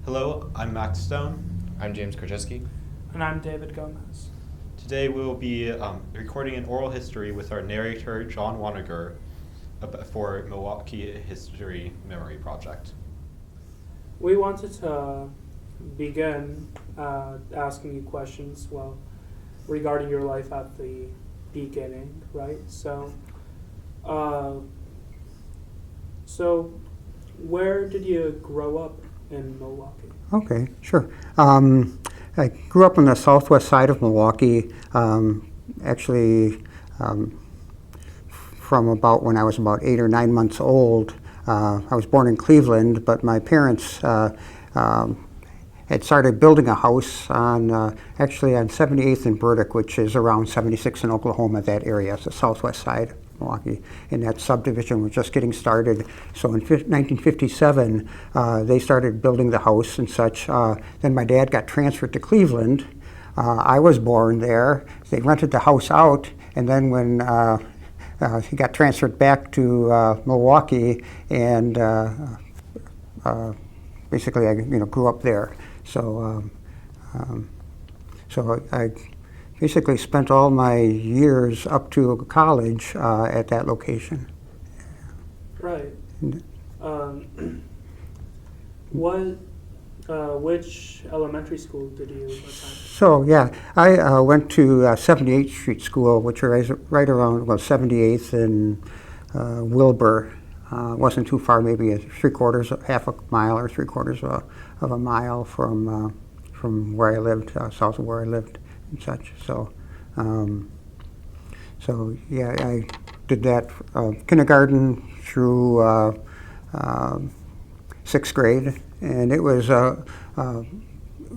Hello, I'm Max Stone. I'm James Krajewski. And I'm David Gomez. Today we'll be recording an oral history with our narrator, John Wanninger, for Milwaukee History Memory Project. We wanted to begin asking you questions, regarding your life at the beginning, right? So where did you grow up in Milwaukee? Okay, sure. I grew up on the southwest side of Milwaukee, actually from about when I was about 8 or 9 months old. I was born in Cleveland, but my parents had started building a house actually on 78th and Burdick, which is around 76 in Oklahoma, that area. It's the southwest side of Milwaukee, and that subdivision was just getting started. So in 1957, they started building the house and such. Then my dad got transferred to Cleveland. I was born there. They rented the house out, and then when he got transferred back to Milwaukee, and basically I grew up there. So I basically spent all my years up to college at that location. Right. Which elementary school did you attend? So yeah, I went to 78th Street School, which is right around 78th and Wilbur. Wasn't too far, maybe half a mile or 3/4 of a mile from where I lived, south of where I lived and such. So yeah, I did that kindergarten through 6th grade, and it was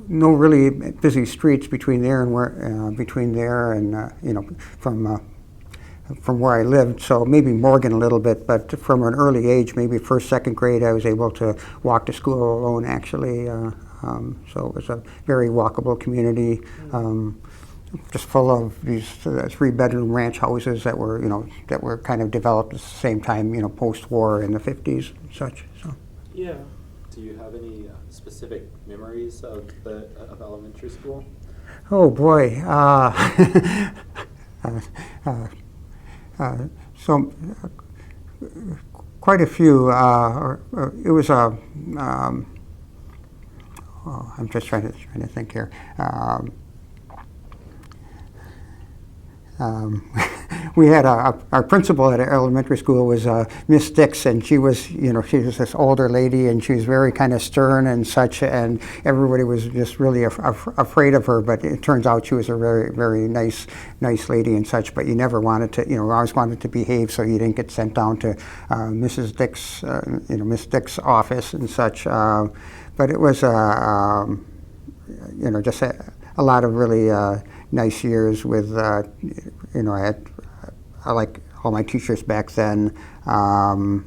no really busy streets between there and from where I lived. So maybe Morgan a little bit, but from an early age, maybe 1st, 2nd grade, I was able to walk to school alone. Actually, so it was a very walkable community. Just full of these 3-bedroom ranch houses that were kind of developed at the same time, post-war in the 50s and such. So. Yeah. Do you have any specific memories of elementary school? Oh boy. So quite a few. It was I'm just trying to think here. We had our principal at our elementary school was Miss Dix, and she was this older lady, and she was very kind of stern and such, and everybody was just really afraid of her. But it turns out she was a very, very nice lady and such. But you never wanted to, always wanted to behave, so you didn't get sent down to Mrs. Dix, Miss Dix's office and such. But it was just a lot of really nice years with, I like all my teachers back then. I'm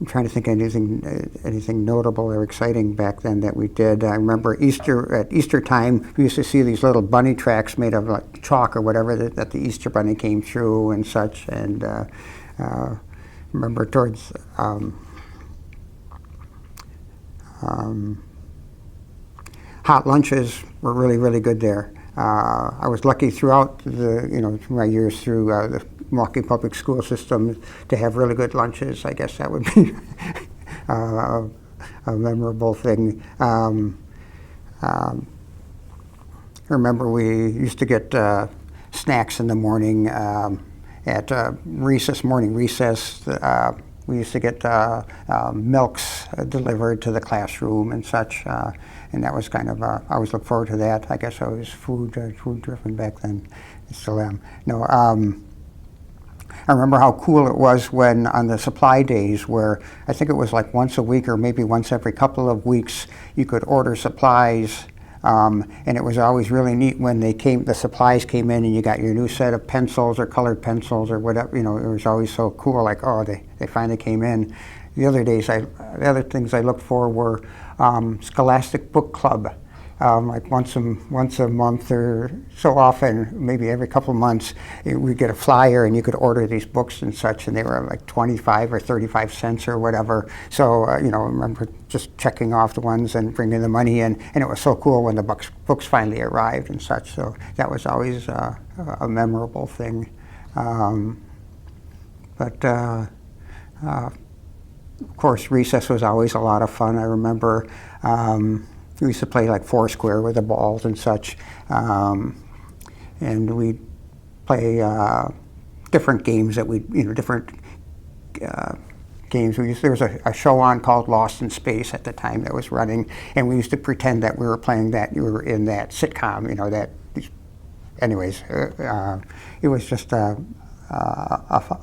trying to think of anything notable or exciting back then that we did. I remember at Easter time, we used to see these little bunny tracks made of like chalk or whatever that the Easter bunny came through and such. And remember towards hot lunches were really, really good there. I was lucky throughout my years through the Milwaukee public school system to have really good lunches. I guess that would be a memorable thing. I remember we used to get snacks in the morning at morning recess. We used to get milks delivered to the classroom and such, and that was kind of, I always look forward to that. I guess I was food driven back then. I still am. No, I remember how cool it was when on the supply days where I think it was like once a week or maybe once every couple of weeks you could order supplies. And it was always really neat when the supplies came in and you got your new set of pencils or colored pencils or whatever, it was always so cool, like, oh, they finally came in. The other things I looked for were Scholastic Book Club. like once a month or so often, maybe every couple of months, we'd get a flyer and you could order these books and such, and they were like 25 or 35 cents or whatever. So, I remember just checking off the ones and bringing the money in, and it was so cool when the books finally arrived and such. So that was always a memorable thing. Of course, recess was always a lot of fun. I remember we used to play like Foursquare with the balls and such, and we'd play different games that different games. There was a show on called Lost in Space at the time that was running, and we used to pretend that we were playing that, we were in that sitcom, anyways, it was just a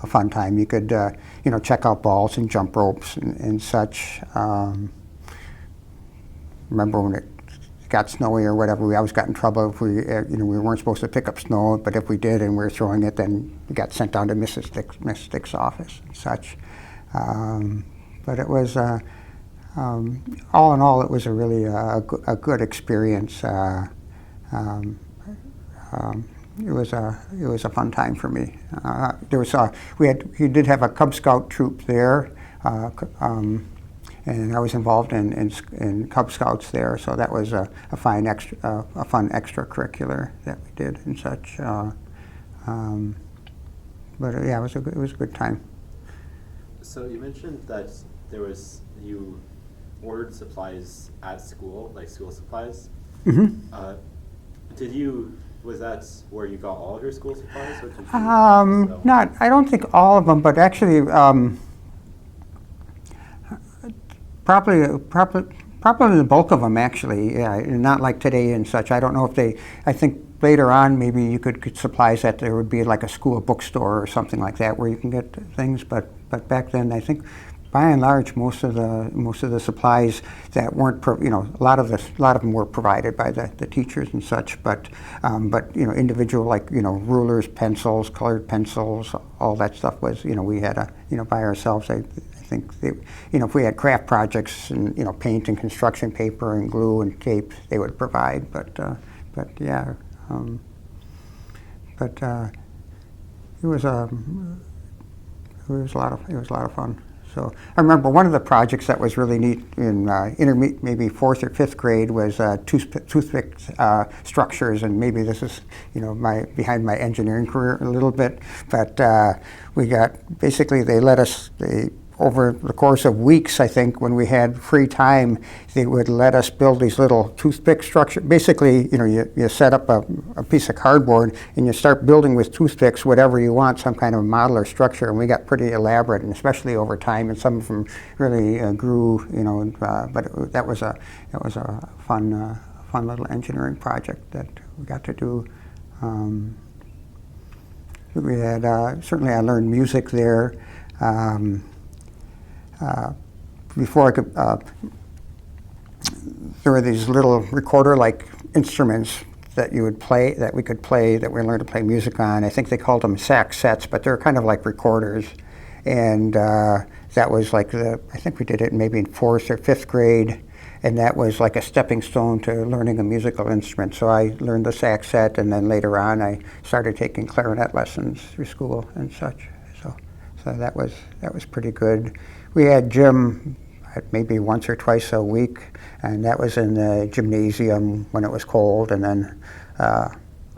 fun time. You could, check out balls and jump ropes and such. Remember when it got snowy or whatever, we always got in trouble if we weren't supposed to pick up snow, but if we did and we were throwing it, then we got sent down to Mrs. Dick's office and such. But it was, all in all, it was a really a good experience. It was a fun time for me. We did have a Cub Scout troop there, and I was involved in Cub Scouts there, so that was a fun extracurricular that we did and such. But yeah, it was a good time. So you mentioned that you ordered supplies at school, like school supplies. Mm-hmm. Was that where you got all of your school supplies? Or did you I don't think all of them, but actually, probably the bulk of them, actually. Yeah, not like today and such. I don't know if I think later on maybe you could get supplies that there would be like a school bookstore or something like that where you can get things, but back then I think by and large most of the supplies that weren't a lot of them were provided by the teachers and such, but individual, like rulers, pencils, colored pencils, all that stuff was we had to by ourselves. I think if we had craft projects and paint and construction paper and glue and tape, they would provide, but yeah, it was a lot of fun. So I remember one of the projects that was really neat in maybe 4th or 5th grade was toothpick structures, and maybe this is behind my engineering career a little bit, but we got they let us over the course of weeks, I think, when we had free time, they would let us build these little toothpick structures. Basically, you set up a piece of cardboard and you start building with toothpicks whatever you want, some kind of model or structure. And we got pretty elaborate, and especially over time. And some of them really grew, but that was a fun little engineering project that we got to do. We had certainly I learned music there. Before I could, there were these little recorder-like instruments that we could play, that we learned to play music on. I think they called them sax sets, but they're kind of like recorders. And that was I think we did it maybe in 4th or 5th grade, and that was like a stepping stone to learning a musical instrument. So I learned the sax set, and then later on I started taking clarinet lessons through school and such. So that was pretty good. We had gym maybe once or twice a week, and that was in the gymnasium when it was cold, and then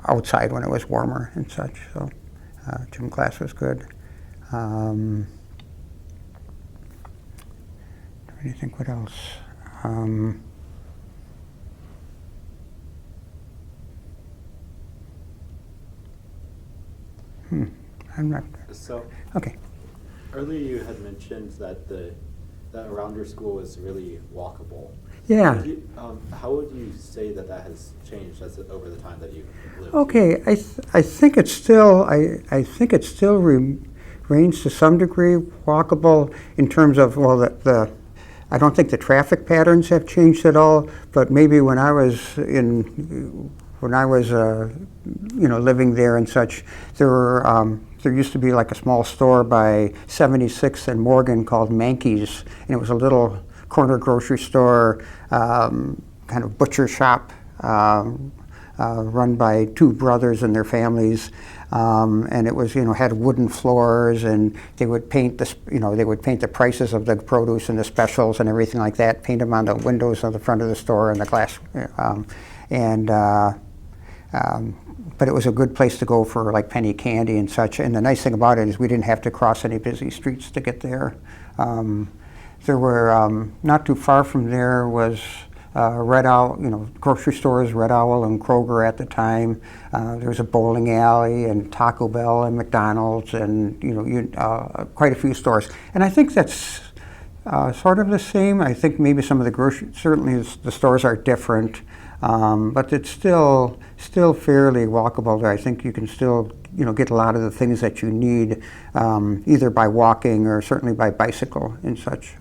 outside when it was warmer and such. So gym class was good. Trying to think what else. I'm not. So. Okay. Earlier you had mentioned that that around your school was really walkable. Yeah. How would you say that has changed over the time that you've lived? Okay, I think it's still remains to some degree walkable in terms of I don't think the traffic patterns have changed at all, but maybe when I was living there and such, there used to be like a small store by 76th and Morgan called Mankey's, and it was a little corner grocery store, kind of butcher shop run by two brothers and their families, and it was, had wooden floors, and they would paint the prices of the produce and the specials and everything like that, paint them on the windows on the front of the store and the glass, but it was a good place to go for like penny candy and such. And the nice thing about it is we didn't have to cross any busy streets to get there. There were, not too far from there was Red Owl, grocery stores, Red Owl and Kroger at the time. There was a bowling alley and Taco Bell and McDonald's and, quite a few stores. And I think that's sort of the same. I think maybe some of the certainly the stores are different, but it's still fairly walkable there. I think you can still, get a lot of the things that you need, either by walking or certainly by bicycle and such.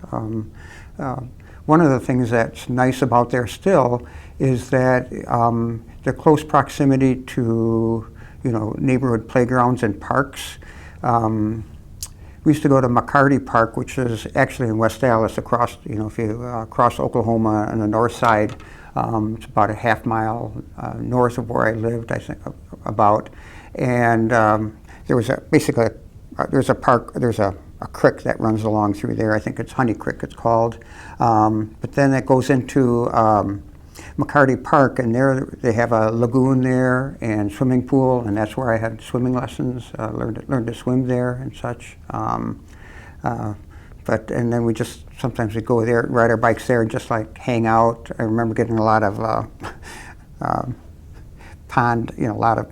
One of the things that's nice about there still is that the close proximity to, neighborhood playgrounds and parks. We used to go to McCarty Park, which is actually in West Allis, across, if you cross Oklahoma on the north side. It's about a half mile north of where I lived, I think, about. And there was there's a park, there's a creek that runs along through there. I think it's Honey Creek, it's called. But then it goes into McCarty Park, and there they have a lagoon there and swimming pool, and that's where I had swimming lessons, learned to swim there and such. And then sometimes we'd go there, ride our bikes there and just like hang out. I remember getting a lot of a lot of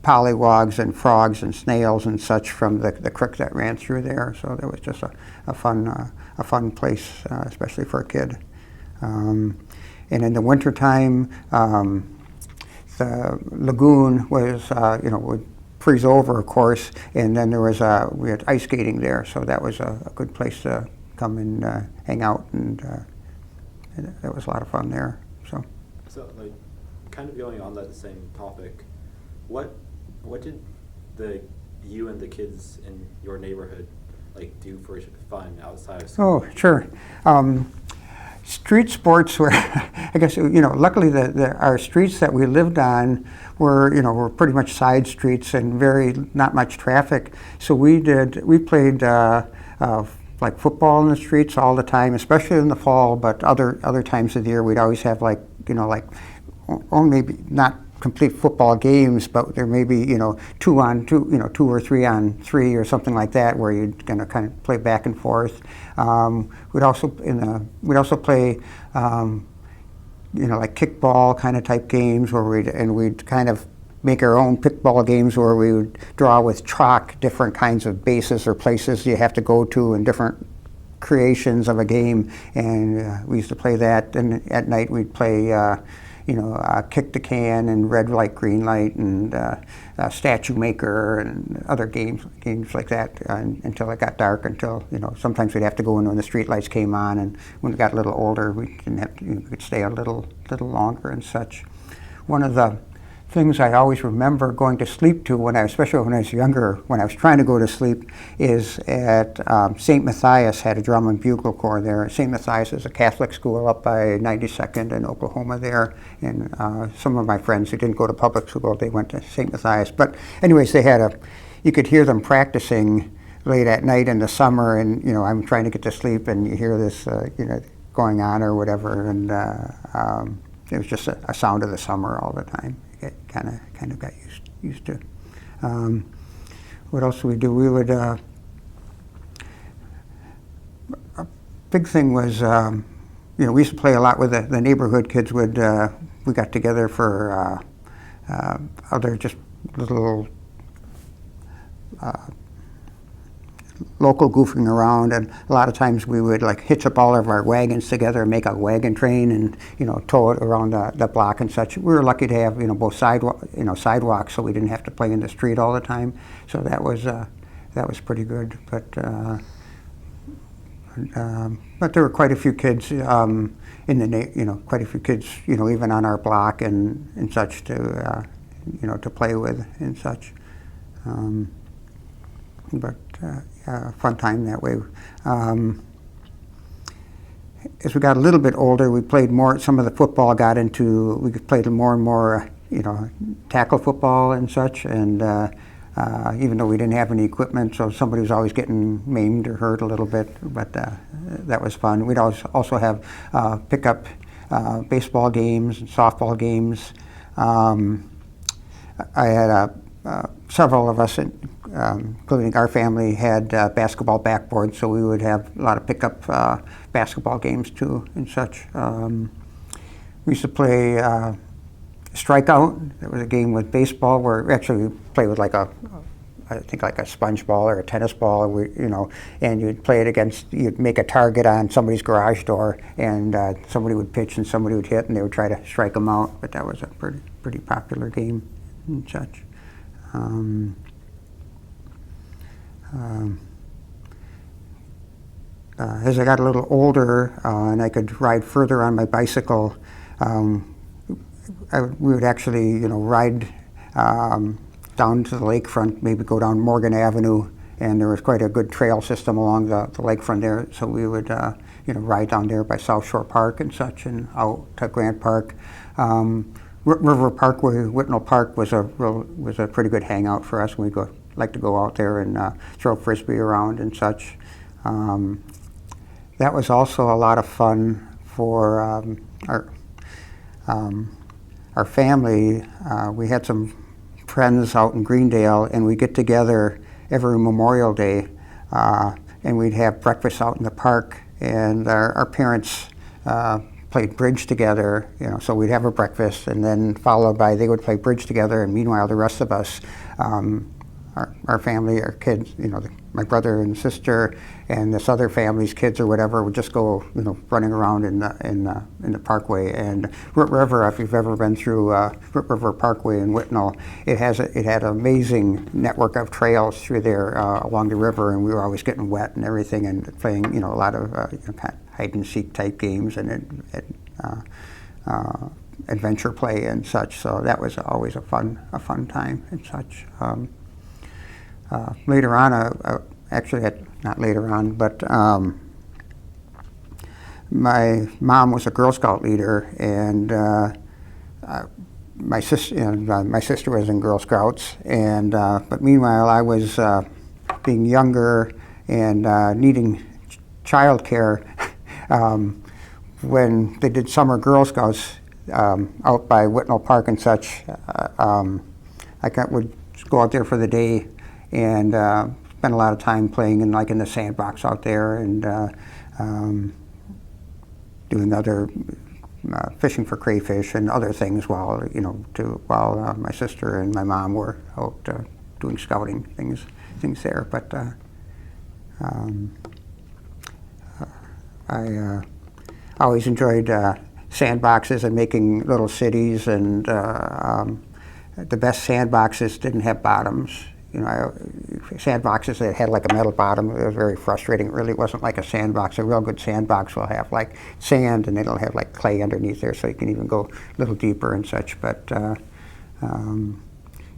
pollywogs and frogs and snails and such from the creek that ran through there. So that was just a fun place, especially for a kid. And in the wintertime, the lagoon was, would freeze over, of course, and then we had ice skating there, so that was a good place to come and hang out, and that was a lot of fun there. So like, kind of going on that same topic, what did you and the kids in your neighborhood like do for fun outside of school? Oh, sure. Street sports were, I guess, luckily our streets that we lived on were pretty much side streets and not much traffic. So we played like football in the streets all the time, especially in the fall, but other times of the year we'd always have only maybe not complete football games, but there may be 2 on 2, 2 or 3 on 3 or something like that, where you're going to kind of play back and forth. We'd also play like kickball kind of type games where we'd kind of make our own kickball games where we would draw with chalk different kinds of bases or places you have to go to and different creations of a game, and we used to play that. And at night we'd play kick the can and red light, green light, and statue maker and other games like that until it got dark. Until sometimes we'd have to go in when the street lights came on, and when we got a little older, we could stay a little longer and such. One of the things I always remember going to sleep to, especially when I was younger, when I was trying to go to sleep, is at St. Matthias had a drum and bugle corps there. St. Matthias is a Catholic school up by 92nd in Oklahoma there, and some of my friends who didn't go to public school, they went to St. Matthias. But anyways, you could hear them practicing late at night in the summer, and I'm trying to get to sleep, and you hear this going on or whatever, and it was just a sound of the summer all the time. It kind of got used to. What else would we do? We would. A big thing was, we used to play a lot with the neighborhood kids. We got together for other just little local goofing around, and a lot of times we would like hitch up all of our wagons together and make a wagon train and tow it around the block and such. We were lucky to have both sidewalks, so we didn't have to play in the street all the time. So that was pretty good. But there were quite a few kids quite a few kids even on our block and such to play with and such. But fun time that way. as we got a little bit older, we played more. Some of the football got into. We played more and more, tackle football and such. And even though we didn't have any equipment, so somebody was always getting maimed or hurt a little bit. But that was fun. We'd also have pick up baseball games and softball games. I had several of us, including our family, had basketball backboards, so we would have a lot of pickup basketball games too and such. We used to play Strikeout. There was a game with baseball where actually we played with I think like a sponge ball or a tennis ball, and you'd play it against, you'd make a target on somebody's garage door, and somebody would pitch and somebody would hit, and they would try to strike them out. But that was a pretty popular game and such. As I got a little older and I could ride further on my bicycle, we would actually, ride down to the lakefront, maybe go down Morgan Avenue, and there was quite a good trail system along the lakefront there. So we would, ride down there by South Shore Park and such, and out to Grant Park. River Parkway, Whitnell Park was a pretty good hangout for us. We like to go out there and throw frisbee around and such. That was also a lot of fun for our family. We had some friends out in Greendale, and we get together every Memorial Day, and we'd have breakfast out in the park. And our parents played bridge together, so we'd have a breakfast, and then followed by, they would play bridge together, and meanwhile the rest of us, our family, our kids, my brother and sister, and this other family's kids or whatever, would just go, running around in the parkway. And Root River, if you've ever been through Root River Parkway in Whitnell, it had an amazing network of trails through there along the river, and we were always getting wet and everything, and playing, a lot of kind of hide and seek type games and adventure play and such. So that was always a fun time and such. Later on, actually not later on, but my mom was a Girl Scout leader, and my sister was in Girl Scouts, and but meanwhile I was being younger and needing child care. When they did summer Girl Scouts out by Whitnell Park and such, would go out there for the day and spend a lot of time playing in the sandbox out there, and doing other fishing for crayfish and other things while my sister and my mom were out doing scouting things there. But I always enjoyed sandboxes and making little cities, and the best sandboxes didn't have bottoms. Sandboxes that had a metal bottom, it was very frustrating. It really wasn't like a sandbox. A real good sandbox will have sand, and it'll have clay underneath there, so you can even go a little deeper and such. But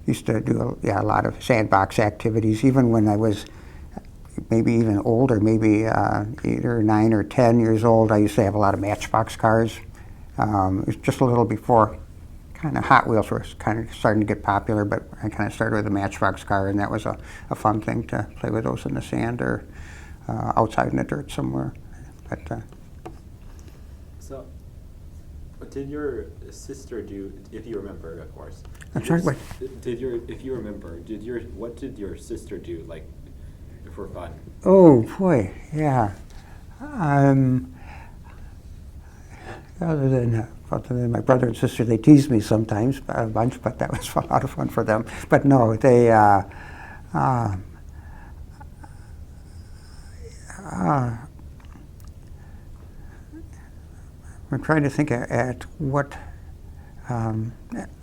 used to do a lot of sandbox activities, even when I was maybe even older, maybe 8 or 9 or 10 years old. I used to have a lot of Matchbox cars. It was just a little before kind of Hot Wheels were kind of starting to get popular, but I kind of started with a Matchbox car, and that was a fun thing to play with those in the sand or outside in the dirt somewhere. But so, what did your sister do, if you remember, of course? I'm sorry, what? If you remember, what did your sister do, for fun? Oh boy, yeah. Other than my brother and sister, they teased me sometimes a bunch, but that was a lot of fun for them. But no, they, I'm trying to think at what,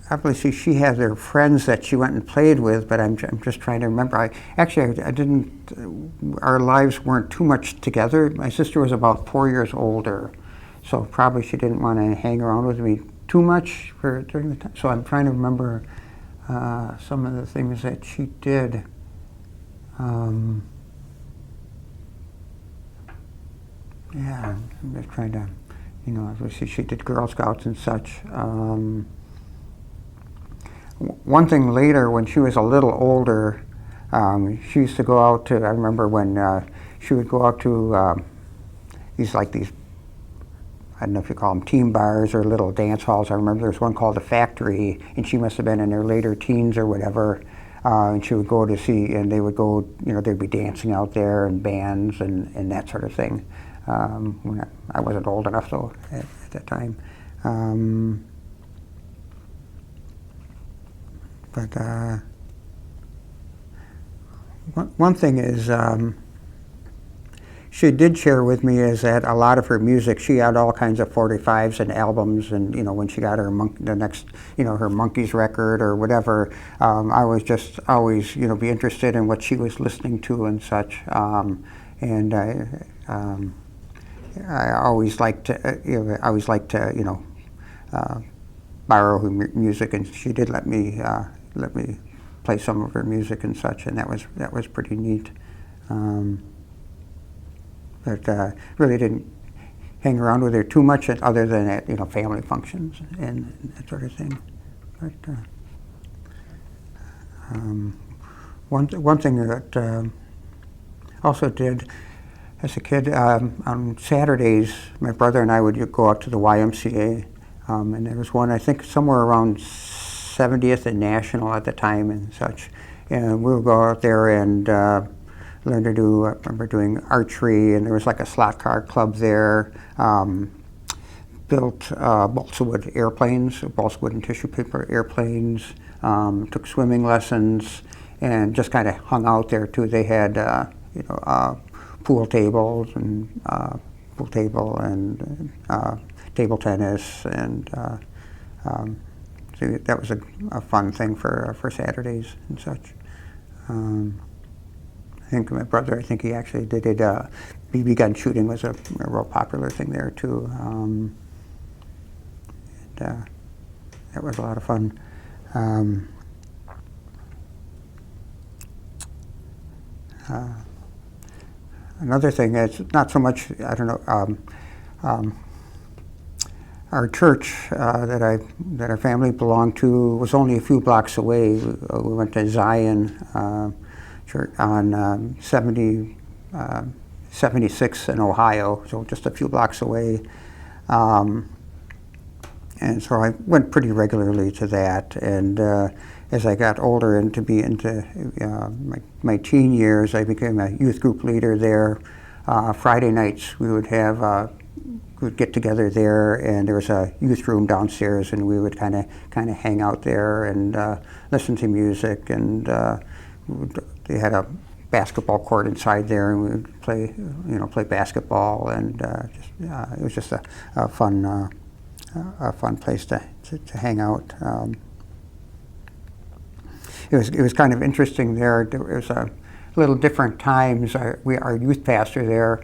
obviously she has her friends that she went and played with, but I'm just trying to remember. I didn't, our lives weren't too much together. My sister was about 4 years older, so probably she didn't want to hang around with me too much during the time. So I'm trying to remember some of the things that she did. Yeah, I'm just trying to, obviously she did Girl Scouts and such. One thing later, when she was a little older, she used to go out to, I remember when she would go out to these, I don't know if you call them team bars or little dance halls. I remember there was one called the Factory, and she must have been in her later teens or whatever. And she would go to see, and they would go, they'd be dancing out there and bands and that sort of thing. When I wasn't old enough though at that time. But one thing is, she did share with me is that a lot of her music, she had all kinds of 45s and albums, and when she got her the next, her Monkees record or whatever, I was just always, be interested in what she was listening to and such, and I always liked to, borrow her music, and she did let me play some of her music and such, and that was pretty neat. But really didn't hang around with her too much, other than at family functions and that sort of thing. But one thing that also did as a kid, on Saturdays, my brother and I would go out to the YMCA, and there was one, I think, somewhere around 70th and National at the time and such, and we would go out there and learn to do, I remember doing archery, and there was like a slot car club there, built balsa wood airplanes, balsa wood and tissue paper airplanes, took swimming lessons, and just kind of hung out there too. They had, pool tables and table tennis, and so that was a fun thing for Saturdays and such. I think my brother, he actually did BB gun shooting was a real popular thing there too. And that was a lot of fun. Another thing is not so much, I don't know, our church that our family belonged to was only a few blocks away. We went to Zion Church on 76 in Ohio, so just a few blocks away. And so I went pretty regularly to that. And as I got older and to be into my teen years, I became a youth group leader there. Friday nights we would have we'd get together there, and there was a youth room downstairs, and we would kind of hang out there and listen to music, and they had a basketball court inside there, and we would play basketball, and it was just a fun place to hang out. It was kind of interesting there. There was a little different times. Our youth pastor there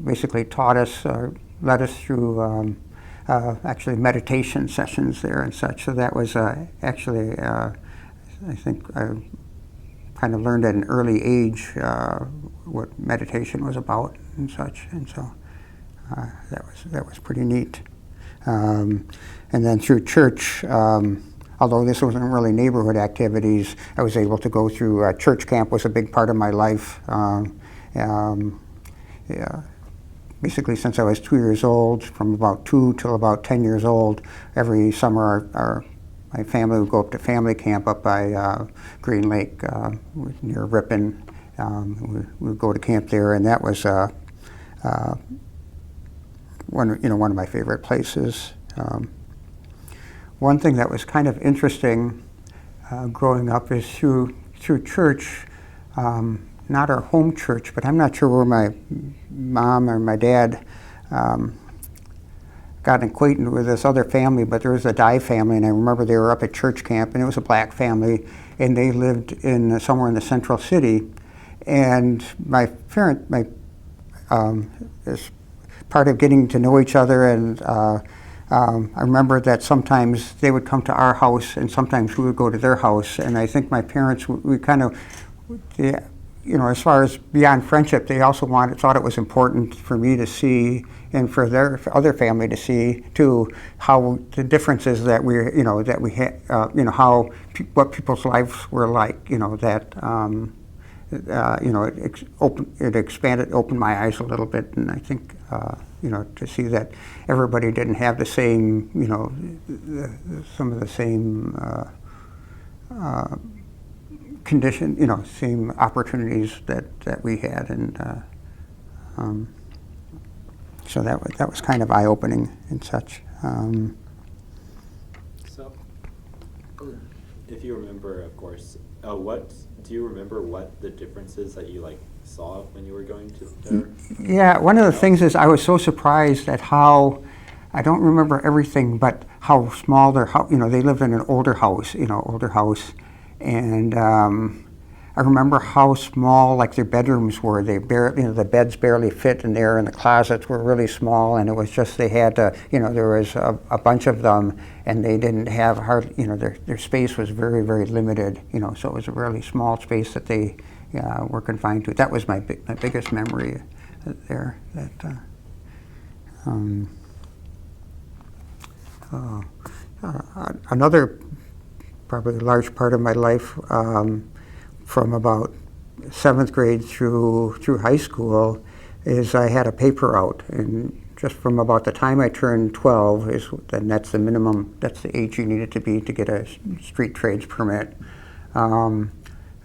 basically taught us, led us through actually meditation sessions there and such. So that was actually, I think I kind of learned at an early age what meditation was about and such. And so that was pretty neat. And then through church, although this wasn't really neighborhood activities, I was able to go through church camp. Was a big part of my life. Basically since I was 2 years old, from about 2 till about 10 years old, every summer my family would go up to family camp up by Green Lake near Ripon. We would go to camp there, and that was one of my favorite places. One thing that was kind of interesting growing up is through church, not our home church, but I'm not sure where my mom or my dad got acquainted with this other family, but there was a Dye family, and I remember they were up at church camp, and it was a black family, and they lived somewhere in the central city. And my parent, as part of getting to know each other, and I remember that sometimes they would come to our house, and sometimes we would go to their house. And I think my parents, we kind of, as far as beyond friendship, they also thought it was important for me to see, and for their other family to see too, how the differences that we had, how what people's lives were like, that. Opened my eyes a little bit, and I think, to see that everybody didn't have the same, some of the same same opportunities that we had, and so that was kind of eye-opening and such. So, if you remember, of course, do you remember what the differences that you saw when you were going to there? Yeah, one of the things is I was so surprised at how, I don't remember everything, but how small their house, they lived in an older house, and I remember how small their bedrooms were. They barely, the beds barely fit in there, and the closets were really small, and it was just, they had to, there was a bunch of them, and they didn't have their space was very, very limited, so it was a really small space that they were confined to. That was my biggest memory there. Another probably large part of my life, from about 7th grade through high school, is I had a paper route, and just from about the time I turned 12 then that's the minimum, that's the age you needed to be to get a street trades permit,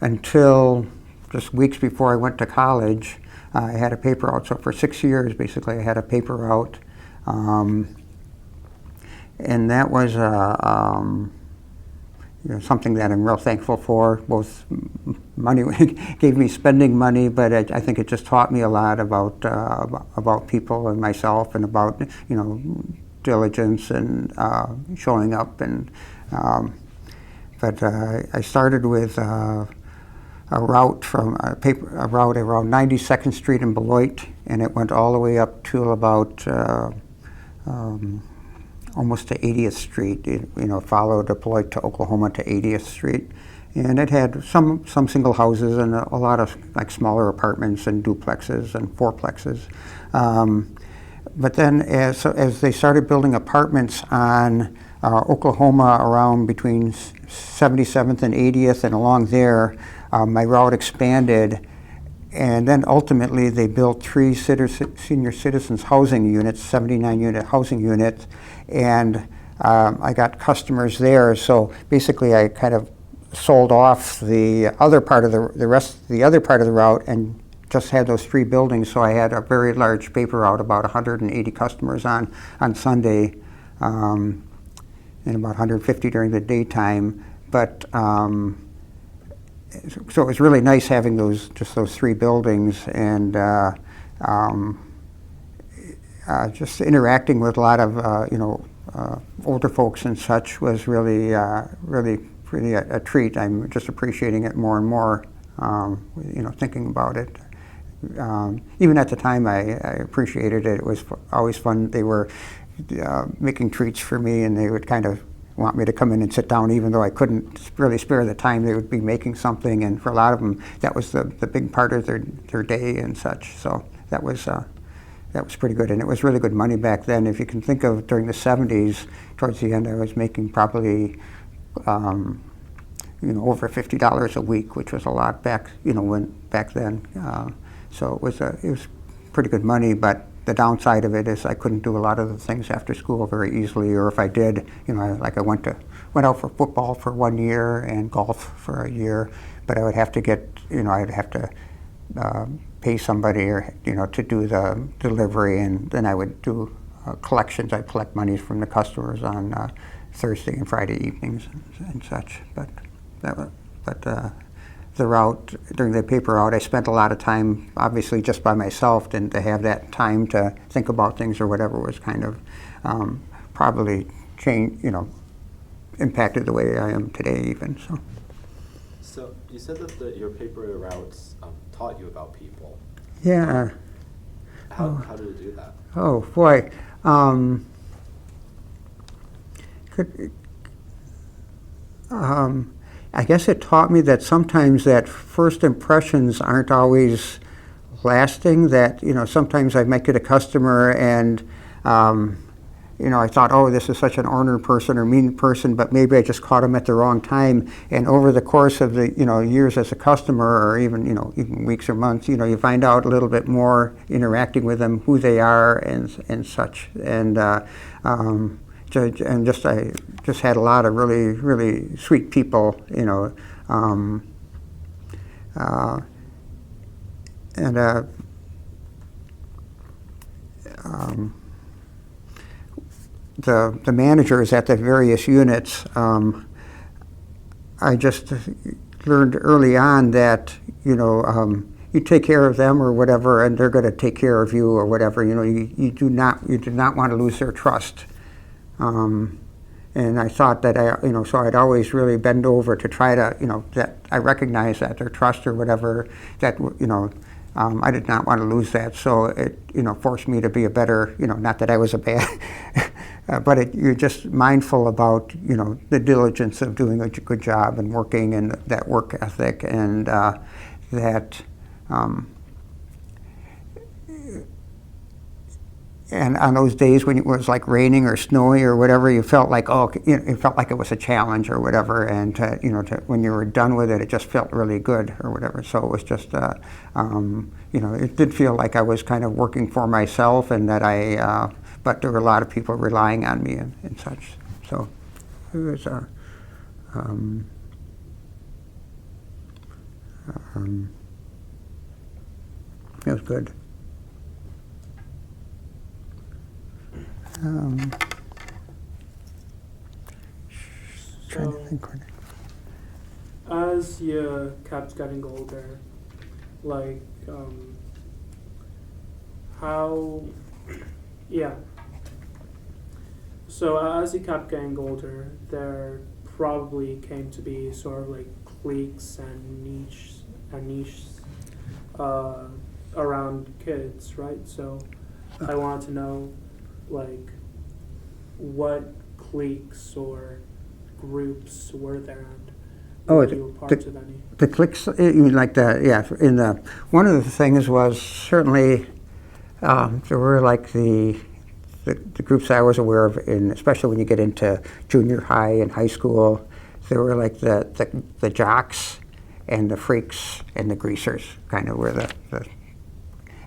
until just weeks before I went to college. I had a paper route. So for 6 years, basically, I had a paper route, and that was something that I'm real thankful for. Both money gave me spending money, but I think it just taught me a lot about people and myself, and about diligence and showing up. And but I started with a route around 92nd Street in Beloit, and it went all the way up to about almost to 80th Street. It, followed Beloit to Oklahoma to 80th Street, and it had some single houses and a lot of smaller apartments and duplexes and fourplexes. But then as they started building apartments on Oklahoma around between 77th and 80th and along there, my route expanded, and then ultimately they built 3 senior citizens housing units, 79-unit housing units, and I got customers there. So basically, I kind of sold off the other part of the other part of the route, and just had those 3 buildings. So I had a very large paper route, about 180 customers on Sunday, and about 150 during the daytime. But so it was really nice having those 3 buildings, and just interacting with a lot of older folks and such was really really a treat. I'm just appreciating it more and more, thinking about it. Even at the time, I appreciated it. It was always fun. They were making treats for me, and they would kind of want me to come in and sit down, even though I couldn't really spare the time. They would be making something, and for a lot of them, that was the big part of their day and such. So that was pretty good, and it was really good money back then. If you can think of during the 70s, towards the end, I was making probably over $50 a week, which was a lot back then. So it was pretty good money, but the downside of it is I couldn't do a lot of the things after school very easily, or if I did, I went out for football for 1 year and golf for a year, but I would have to I'd have to pay somebody to do the delivery, and then I would do collections. I'd collect money from the customers on Thursday and Friday evenings and such. But the route, during the paper route, I spent a lot of time, obviously, just by myself, and to have that time to think about things or whatever was kind of probably impacted the way I am today even. So you said that your paper routes taught you about people. Yeah. How did it do that? Oh boy. I guess it taught me that sometimes that first impressions aren't always lasting, that, sometimes I might get a customer and, I thought, oh, this is such an ornery person or mean person, but maybe I just caught them at the wrong time. And over the course of the, years as a customer, or even weeks or months, you find out a little bit more interacting with them, who they are and such. And I just had a lot of really, really sweet people, the managers at the various units, I just learned early on that, you take care of them or whatever, and they're going to take care of you or whatever. You do not want to lose their trust. And I thought that so I'd always really bend over to try to, that I recognize that their trust or whatever, that, I did not want to lose that. So it, forced me to be a better, not that I was a bad, but you're just mindful about, the diligence of doing a good job and working, and that work ethic, and that, and on those days when it was like raining or snowy or whatever, you felt like, it felt like it was a challenge or whatever, and when you were done with it, it just felt really good or whatever. So it was just, it did feel like I was kind of working for myself, and that but there were a lot of people relying on me and such. So it was, it was good. Trying to think. As you kept getting older, like, so as you kept getting older, there probably came to be sort of like cliques and niches around kids, right? So I want to know, like, what cliques or groups were there, and were you a part of any? The cliques, you mean like one of the things was certainly there were like the groups I was aware of, especially when you get into junior high and high school, there were like the jocks and the freaks and the greasers, kind of were the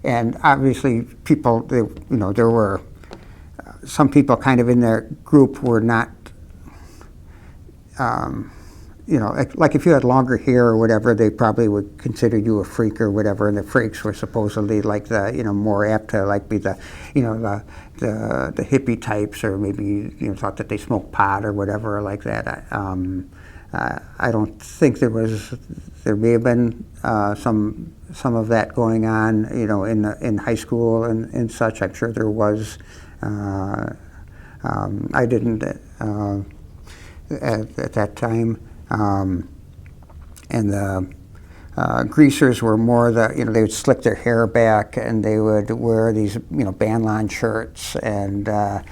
and obviously people, there were some people kind of in their group were not, like if you had longer hair or whatever, they probably would consider you a freak or whatever, and the freaks were supposedly like the, more apt to like be the, the hippie types, or maybe, thought that they smoked pot or whatever like that. I don't think there may have been some of that going on, in high school and such. I'm sure there was. I didn't at that time. And the greasers were more they would slick their hair back, and they would wear these, bandlon shirts, and a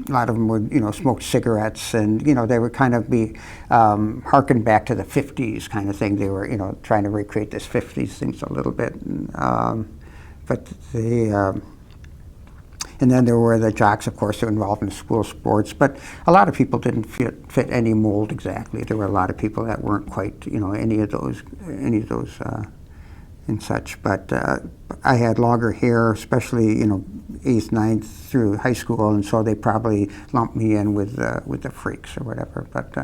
lot of them would, smoke cigarettes, and, they would kind of be harken back to the 50s kind of thing. They were, trying to recreate this 50s things a little bit. But and then there were the jocks, of course, who were involved in school sports. But a lot of people didn't fit any mold exactly. There were a lot of people that weren't quite, any of those and such. But I had longer hair, especially, 8th, 9th through high school, and so they probably lumped me in with the freaks or whatever. But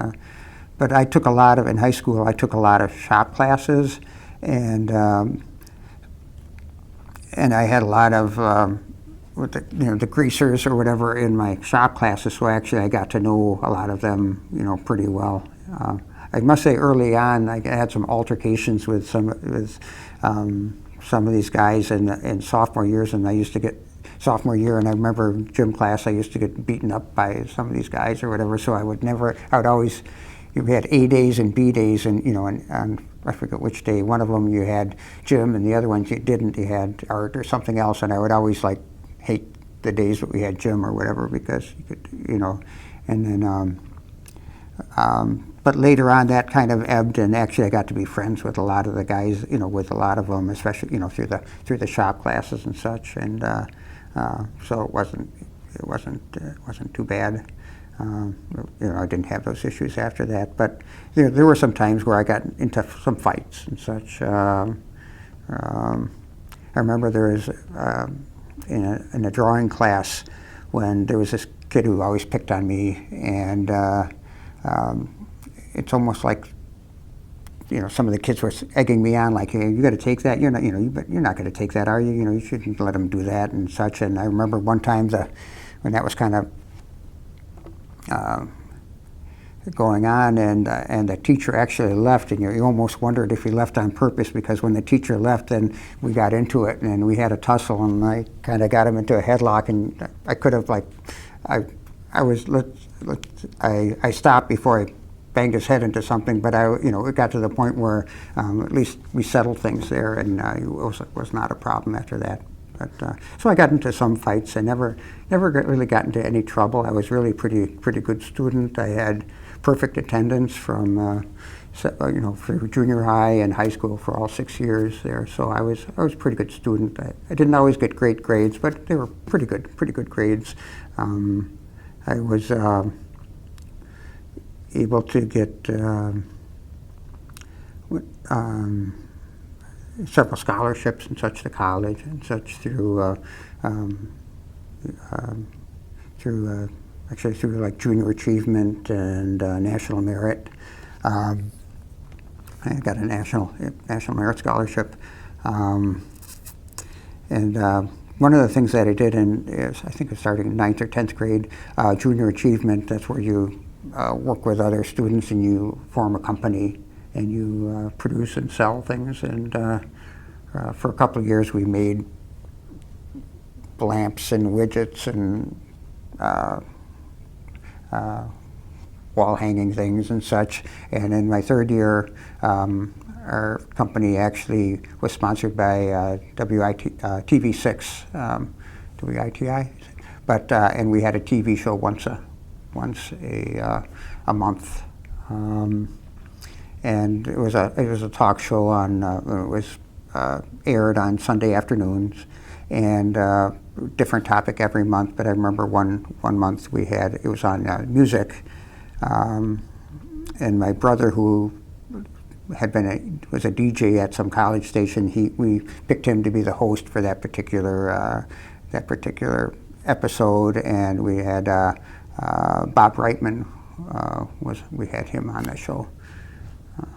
I took in high school, I took a lot of shop classes, and I had a lot of with the greasers or whatever in my shop classes, so actually I got to know a lot of them, pretty well. I must say early on I had some altercations with some of these guys in sophomore years, and I used to get sophomore year, and I remember gym class I used to get beaten up by some of these guys or whatever, so I would always, we had A days and B days, and and I forget which day, one of them you had gym and the other ones you didn't, you had art or something else, and I would always hate the days that we had gym or whatever, because you could, and then But later on, that kind of ebbed, and actually, I got to be friends with a lot of the guys. With a lot of them, especially through the shop classes and such. And so it wasn't too bad. I didn't have those issues after that. But there were some times where I got into some fights and such. I remember there was in a drawing class when there was this kid who always picked on me, and it's almost like some of the kids were egging me on, like, hey, you got to take that. You're not going to take that, are you? You shouldn't let them do that and such. And I remember one time when that was kind of going on, and the teacher actually left, and you almost wondered if he left on purpose, because when the teacher left, then we got into it, and we had a tussle, and I kind of got him into a headlock, and I could have I stopped before I banged his head into something, but it got to the point where at least we settled things there, and it was not a problem after that. But so I got into some fights. I never really got into any trouble. I was really pretty good student. I had perfect attendance from for junior high and high school for all 6 years there. So I was a pretty good student. I didn't always get great grades, but they were pretty good grades. I was able to get several scholarships and such to college and such through like junior achievement and national merit. I got a national merit scholarship, and one of the things that I did is I think it started in 9th or 10th grade, junior achievement. That's where you work with other students and you form a company and you produce and sell things. And for a couple of years, we made lamps and widgets and wall hanging things and such. And in my third year, our company actually was sponsored by TV6, WITI, but and we had a TV show once a month. And it was a talk show on it was aired on Sunday afternoons, and different topic every month. But I remember one month it was on music, and my brother, who was a DJ at some college station, we picked him to be the host for that particular episode, and we had Bob Reitman we had him on the show.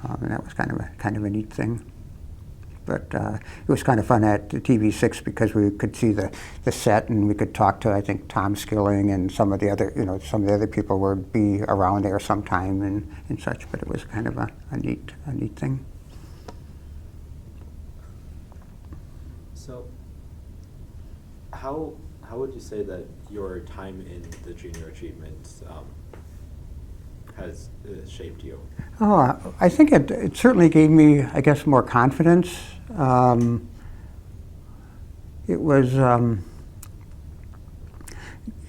And that was kind of a neat thing. But it was kind of fun at the TV6 because we could see the set, and we could talk to, I think, Tom Skilling and some of the other people would be around there sometime and such. But it was kind of a neat thing. So, how would you say that your time in the junior achievements has shaped you? Oh, I think it certainly gave me, I guess, more confidence. It was,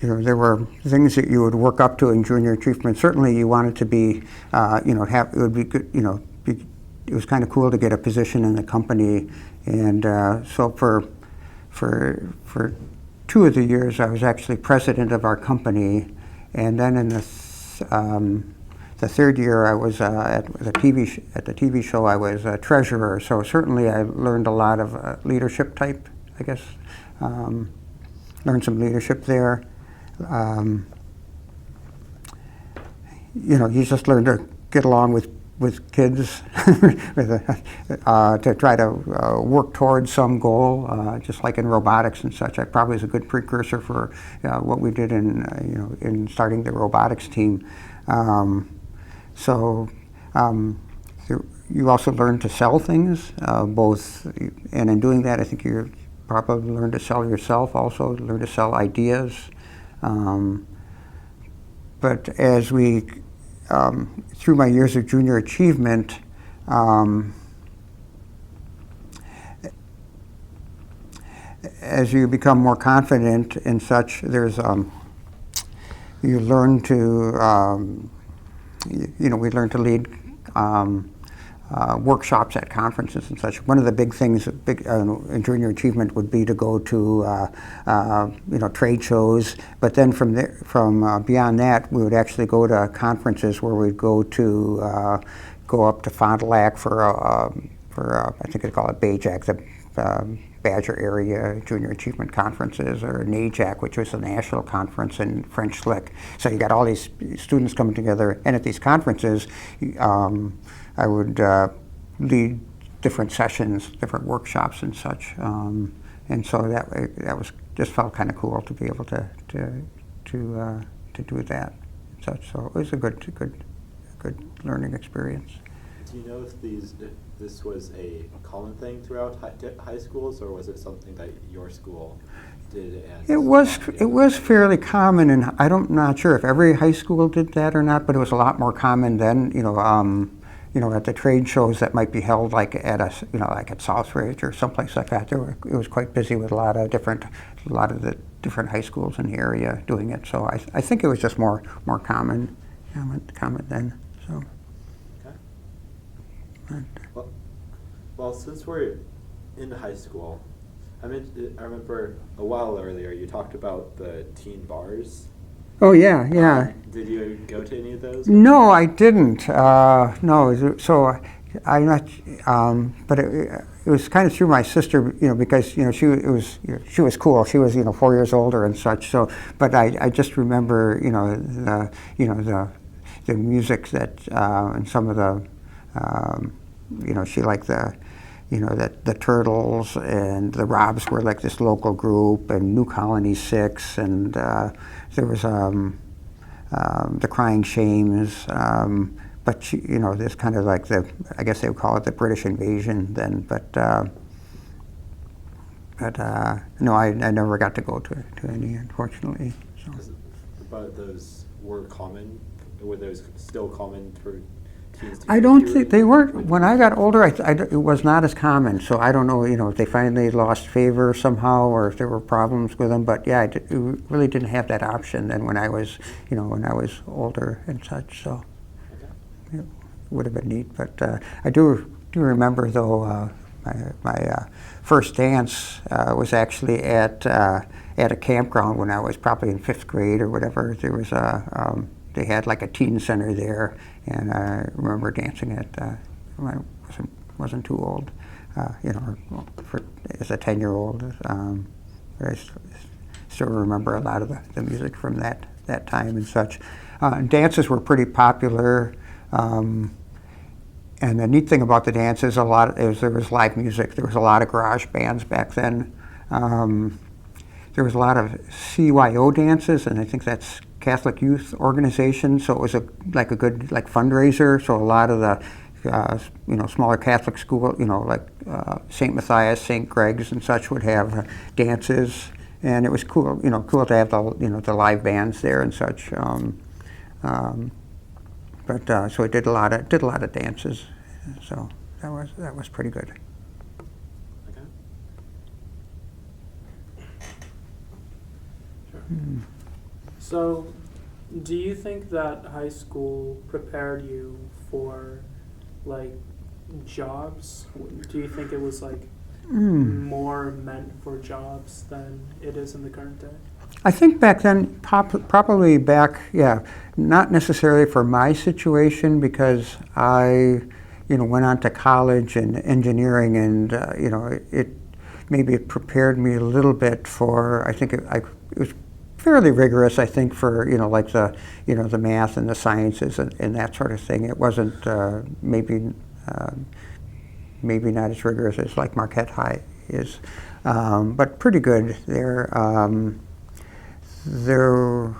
there were things that you would work up to in junior achievement. Certainly, you wanted to be, it would be good, it was kind of cool to get a position in the company, and so for 2 of the years, I was actually president of our company, and then in the third year, I was at the TV show. I was a treasurer, so certainly I learned a lot of leadership type, I guess. Learned some leadership there. You just learn to get along with kids, to try to work towards some goal, just like in robotics and such. I probably was a good precursor for what we did in starting the robotics team. So you also learn to sell things, both, and in doing that, I think you probably learn to sell yourself also, learn to sell ideas. But as we, through my years of junior achievement, as you become more confident in such, you learn to we learned to lead workshops at conferences and such. One of the big things, in junior achievement, would be to go to trade shows. But then from beyond that, we would actually go to conferences where we'd go up to Fond du Lac for I think they call it BAJAC, the Badger Area Junior Achievement Conferences, or NAJAC, which was a national conference in French Lick. So you got all these students coming together, and at these conferences, I would lead different sessions, different workshops and such, and so that was just felt kind of cool to be able to do that, and such. So it was a good learning experience. Do you know if this was a common thing throughout high schools, or was it something that your school did? It was fairly common, and I'm not sure if every high school did that or not, but it was a lot more common then. At the trade shows that might be held like at Southridge or someplace like that. It was quite busy with a lot of the different high schools in the area doing it. So I think it was just more common then. So. Okay. Well, since we're in high school, I remember a while earlier you talked about the teen bars. Oh yeah. Did you go to any of those? No, I didn't. No, so I'm not. But it was kind of through my sister, because she was cool. She was 4 years older and such. So, but I just remember the music that and some of the she liked the Turtles, and the Robs were like this local group, and New Colony 6, and there was the Crying Shames, but there's kind of like I guess they would call it the British invasion then, but no, I never got to go to any, unfortunately. So. But those were common? Were those still common for teens? I don't think they weren't. When I got older, it was not as common. So I don't know, if they finally lost favor somehow, or if there were problems with them. But yeah, I really didn't have that option then when I was, older and such. So it would have been neat. But I do remember though, my first dance was actually at a campground when I was probably in 5th grade or whatever. There was they had like a teen center there, and I remember dancing at. I wasn't too old, as a 10-year-old. I still remember a lot of the music from that time and such. Dances were pretty popular, and the neat thing about the dances there was live music. There was a lot of garage bands back then. There was a lot of CYO dances, and I think that's Catholic Youth Organization. So it was a good fundraiser. So a lot of the smaller Catholic school, like St. Matthias, St. Greg's, and such would have dances, and it was cool. Cool to have the live bands there and such. So it did a lot of dances. So that was pretty good. Okay. Sure. So, do you think that high school prepared you for, like, jobs? Do you think it was, like, more meant for jobs than it is in the current day? I think back then, probably back, not necessarily for my situation, because I, went on to college and engineering, and, it prepared me a little bit for, I think it was fairly rigorous, I think, for the math and the sciences and that sort of thing. It wasn't maybe not as rigorous as like Marquette High is, but pretty good there. There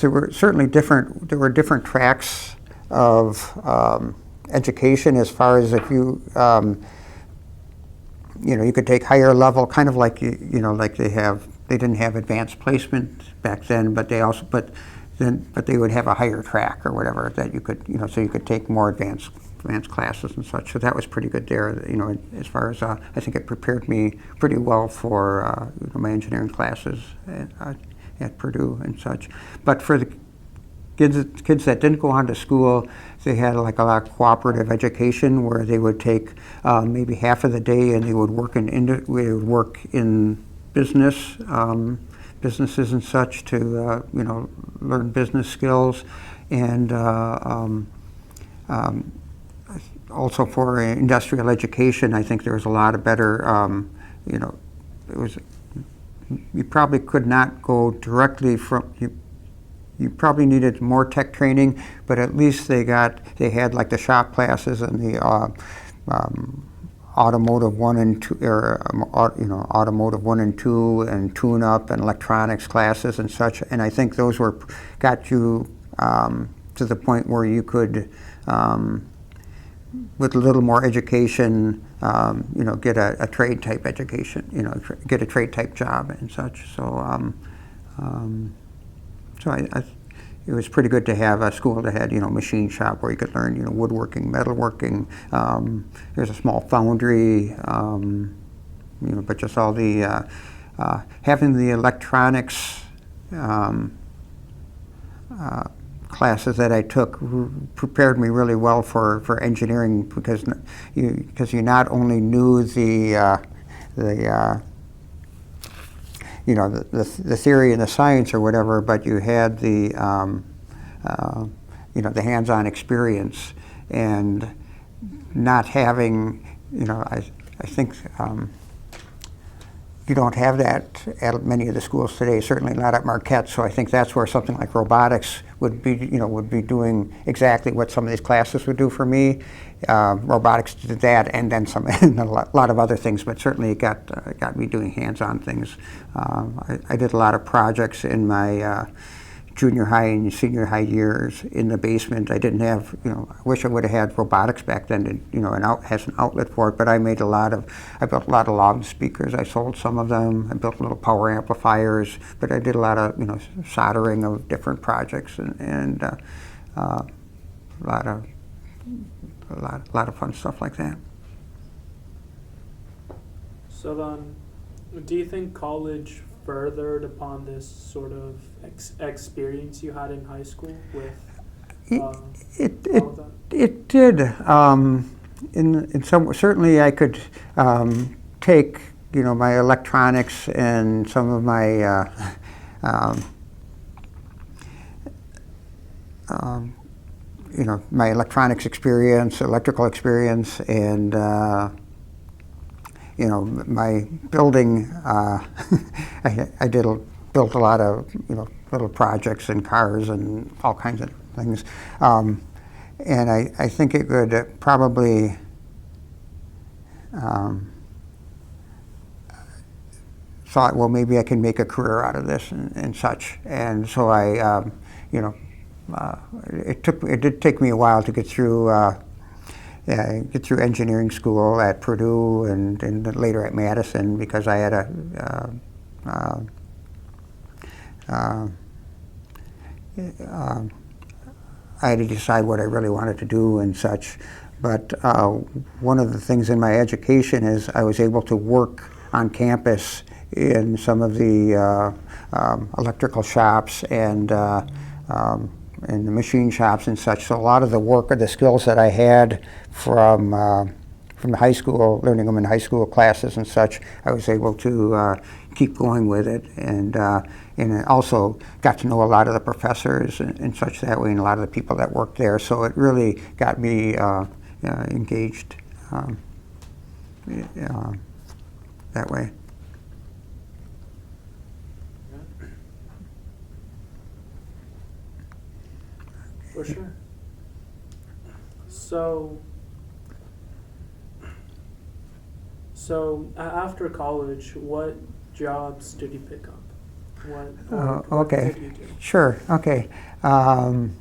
were certainly different. There were different tracks of education as far as if you. You could take higher level, kind of like like they didn't have advanced placement back then, but they would have a higher track or whatever that you could, so you could take more advanced classes and such. So that was pretty good there, as far as I think it prepared me pretty well for my engineering classes at Purdue and such. But for kids that didn't go on to school, they had like a lot of cooperative education where they would take maybe half of the day and they would work in business, businesses and such to learn business skills, and also for industrial education. I think there was a lot of better, you probably could not go directly from, you probably needed more tech training, but at least they had like the shop classes and the automotive 1 and 2, automotive 1 and 2 and tune-up and electronics classes and such. And I think those got you to the point where you could, with a little more education, get a trade type education, get a trade type job and such. So, it was pretty good to have a school that had, machine shop where you could learn, woodworking, metalworking. There's a small foundry, but just all the, having the electronics classes that I took prepared me really well for engineering, because you not only knew the theory and the science or whatever, but you had the the hands-on experience, and not having, I think you don't have that at many of the schools today, certainly not at Marquette. So I think that's where something like robotics would be doing exactly what some of these classes would do for me. Robotics did that, and then some, and a lot of other things, but certainly it got me doing hands-on things. I did a lot of projects in my junior high and senior high years in the basement. I didn't have, I wish I would have had robotics back then, and, has an outlet for it, but I built a lot of loudspeakers. I sold some of them. I built little power amplifiers, but I did a lot of, soldering of different projects, and a lot of fun stuff like that. So then, do you think college furthered upon this sort of experience you had in high school with all of that? It did. In some, certainly I could take my electronics and some of my my electronics experience, electrical experience, and my building. I built a lot of little projects and cars and all kinds of things, and I think it would probably thought, well, maybe I can make a career out of this and such, and so I it did take me a while to get through engineering school at Purdue and later at Madison, because I had I had to decide what I really wanted to do and such. But one of the things in my education is I was able to work on campus in some of the electrical shops and the machine shops and such. So a lot of the work or the skills that I had from high school, learning them in high school classes and such, I was able to keep going with it, and I also got to know a lot of the professors and such that way, and a lot of the people that worked there. So it really got me engaged that way. For sure. So after college, what jobs did you pick up? What Okay, did you do? sure, okay. One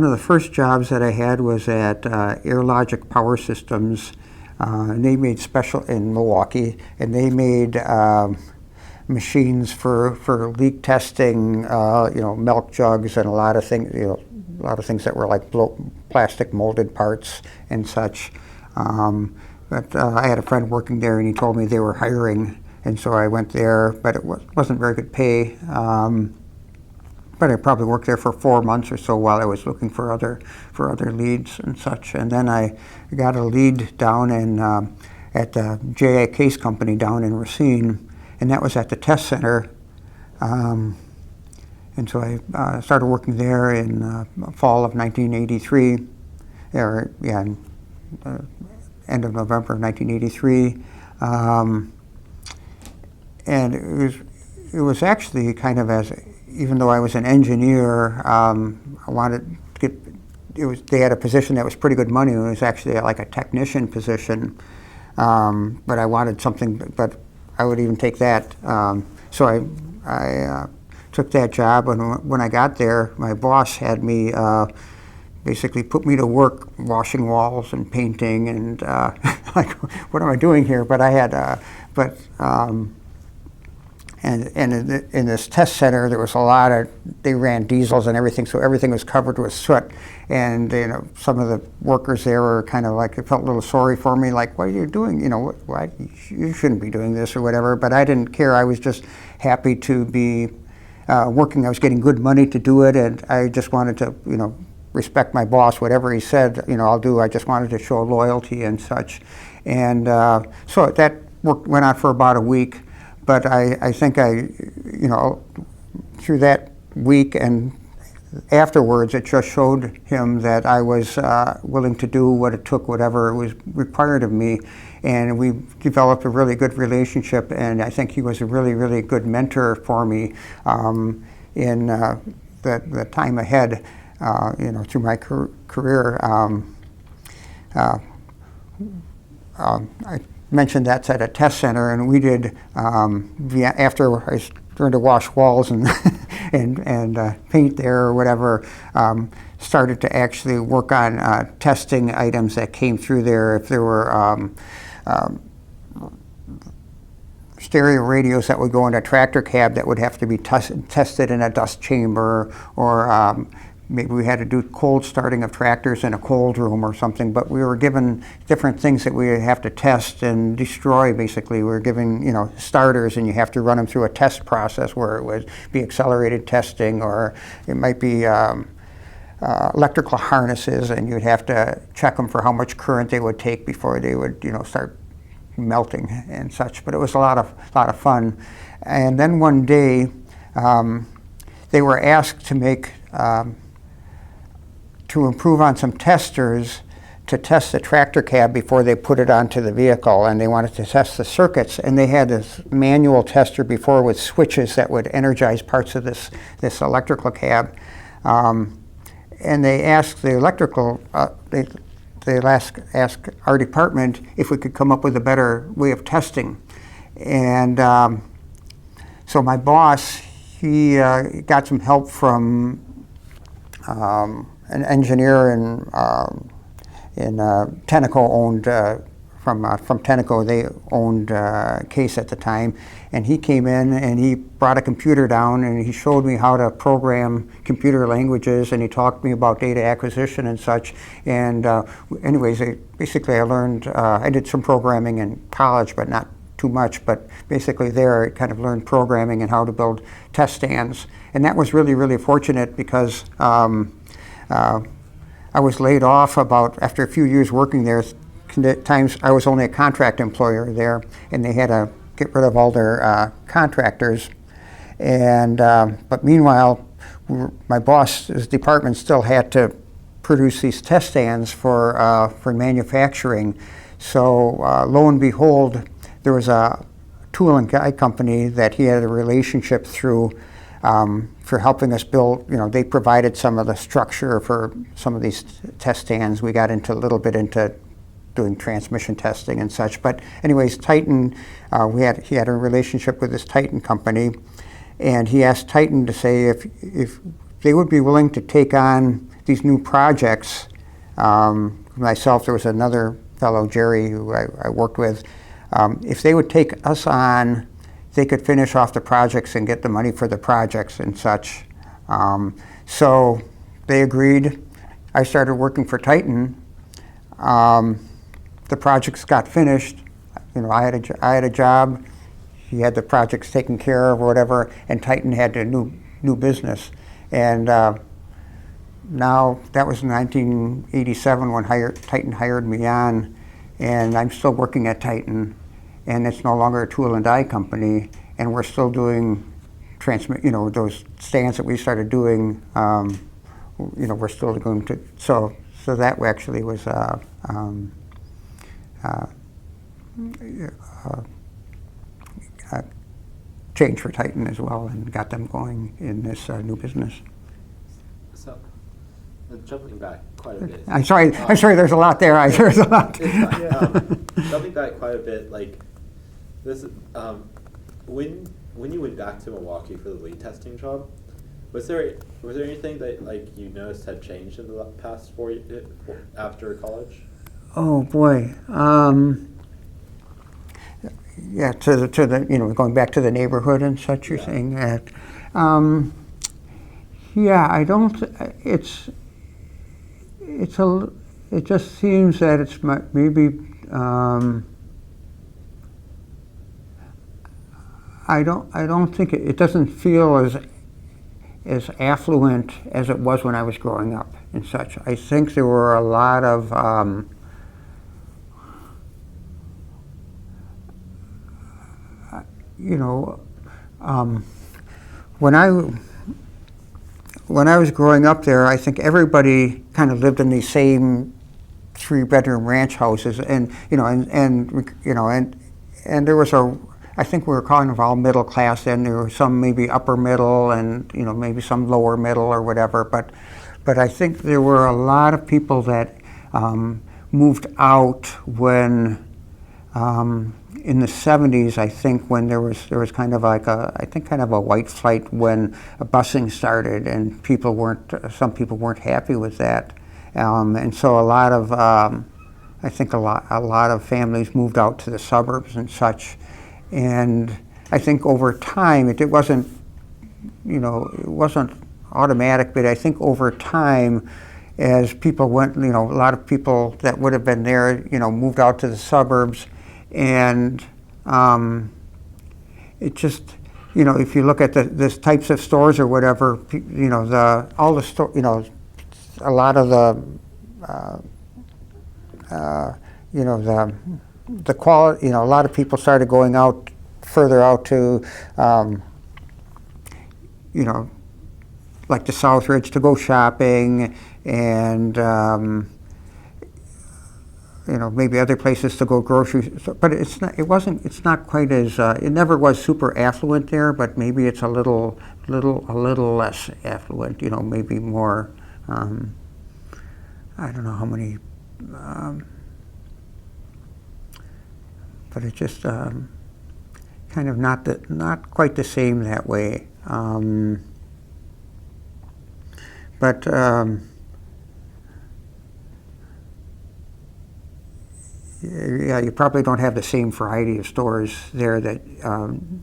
of the first jobs that I had was at AirLogic Power Systems. And they made in Milwaukee, and they made machines for leak testing, milk jugs and a lot of things, a lot of things that were like plastic molded parts and such. But I had a friend working there, and he told me they were hiring, and so I went there, but it wasn't very good pay. But but I probably worked there for 4 months or so while I was looking for other leads and such. And then I got a lead down in at the J.A. Case Company down in Racine, and that was at the test center. And so I started working there in fall of 1983, or end of November of 1983. And it was actually kind of even though I was an engineer, I wanted to get, they had a position that was pretty good money. It was actually like a technician position, but I wanted something, but I would even take that. So I took that job, and when I got there, my boss had me basically put me to work washing walls and painting, and like, what am I doing here? But I had, and in this test center, there was a lot of, they ran diesels and everything, so everything was covered with soot. And some of the workers there were kind of like, they felt a little sorry for me, like, what are you doing? Why you shouldn't be doing this or whatever. But I didn't care. I was just happy to be working. I was getting good money to do it, and I just wanted to, respect my boss. Whatever he said, I'll do. I just wanted to show loyalty and such. And so that work went on for about a week. But I think through that week and afterwards, it just showed him that I was willing to do what it took, whatever was required of me. And we developed a really good relationship, and I think he was a really, really good mentor for me in the time ahead, through my career. I mentioned that's at a test center, and we did after I learned to wash walls and and paint there or whatever. Started to actually work on testing items that came through there. If there were stereo radios that would go in a tractor cab that would have to be tested in a dust chamber, or maybe we had to do cold starting of tractors in a cold room or something, but we were given different things that we would have to test and destroy, basically. We were given, starters, and you have to run them through a test process where it would be accelerated testing, or it might be electrical harnesses, and you'd have to check them for how much current they would take before they would, start melting and such. But it was a lot of fun. And then one day, they were asked to make to improve on some testers to test the tractor cab before they put it onto the vehicle, and they wanted to test the circuits. And they had this manual tester before with switches that would energize parts of this electrical cab. And they asked the electrical, they asked our department if we could come up with a better way of testing. And so my boss, he got some help from an engineer in Tenneco owned, from Tenneco. They owned Case at the time, and he came in and he brought a computer down and he showed me how to program computer languages, and he talked to me about data acquisition and such. And anyways, basically I learned, I did some programming in college, but not too much, but basically there I kind of learned programming and how to build test stands. And that was really, really fortunate, because I was laid off after a few years working there. Times I was only a contract employer there, and they had to get rid of all their contractors. And but meanwhile, my boss's department still had to produce these test stands for manufacturing. So lo and behold, there was a tool and die company that he had a relationship through for helping us build. They provided some of the structure for some of these test stands. We got a little bit into doing transmission testing and such. But anyways, Titan, he had a relationship with this Titan company, and he asked Titan to say if they would be willing to take on these new projects. Myself, there was another fellow, Jerry, who I worked with. If they would take us on, they could finish off the projects and get the money for the projects and such. So they agreed. I started working for Titan. The projects got finished. I had a job. He had the projects taken care of or whatever, and Titan had a new business. And now, that was 1987 when Titan hired me on, and I'm still working at Titan, and it's no longer a tool and die company, and we're still doing those stands that we started doing, we're still going to, so that actually was a change for Titan as well, and got them going in this new business. So, jumping back quite a bit. I'm sorry, there's a lot there. There's a lot. It's fine. Jumping back quite a bit, like this, when you went back to Milwaukee for the lead testing job, was there anything that like you noticed had changed in the past 4 years after college? Oh boy. Yeah, to the going back to the neighborhood and such. You're saying that. Yeah, I don't. It just seems that it's maybe. I don't think it doesn't feel as affluent as it was when I was growing up and such. I think there were a lot of when I was growing up there, I think everybody kind of lived in these same 3-bedroom ranch houses, and there was I think we were kind of all middle class then. There were some maybe upper middle and maybe some lower middle or whatever, but I think there were a lot of people that moved out when in the 70s, I think, when there was kind of like a white flight when busing started, and some people weren't happy with that, and so a lot of I think a lot of families moved out to the suburbs and such, and I think over time it wasn't automatic, but I think over time, as people went, a lot of people that would have been there, moved out to the suburbs. And it just, if you look at the types of stores or whatever, a lot of the quality, a lot of people started going out further out to, like the South Ridge to go shopping, and maybe other places to go grocery. But it's not quite as. It never was super affluent there, but maybe it's a little less affluent. Maybe more. I don't know how many. But it's just kind of not quite the same that way. But. Yeah, you probably don't have the same variety of stores there that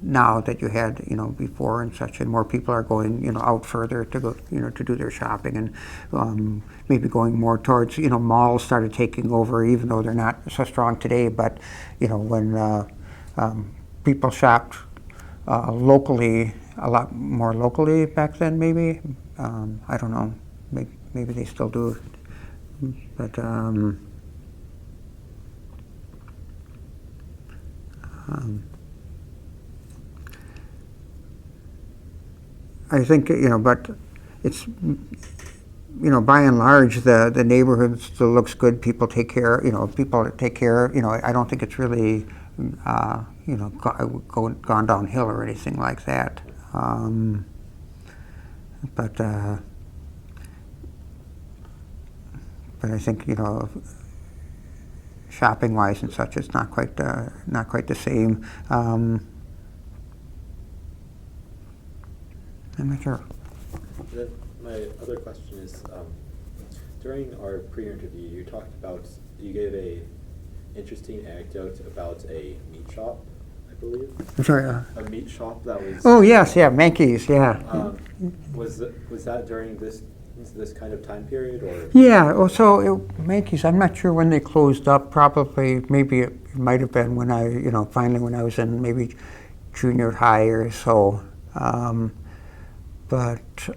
now that you had, before and such, and more people are going, out further to go, to do their shopping, and maybe going more towards, malls started taking over, even though they're not so strong today. But, when people shopped locally, a lot more locally back then, maybe. I don't know. Maybe they still do, but. I think, but it's, by and large, the neighborhood still looks good. People take care, I don't think it's really, gone downhill or anything like that. But I think, shopping-wise and such, it's not quite the same. I'm not sure. Then my other question is, during our pre-interview, you gave a interesting anecdote about a meat shop, I believe. I'm sorry. A meat shop that was. Oh yes, yeah, Mankey's, yeah. Was that during this kind of time period, or? Yeah, well, so Mankey's, I'm not sure when they closed up. Probably, maybe it might have been when finally when I was in maybe junior high or so. But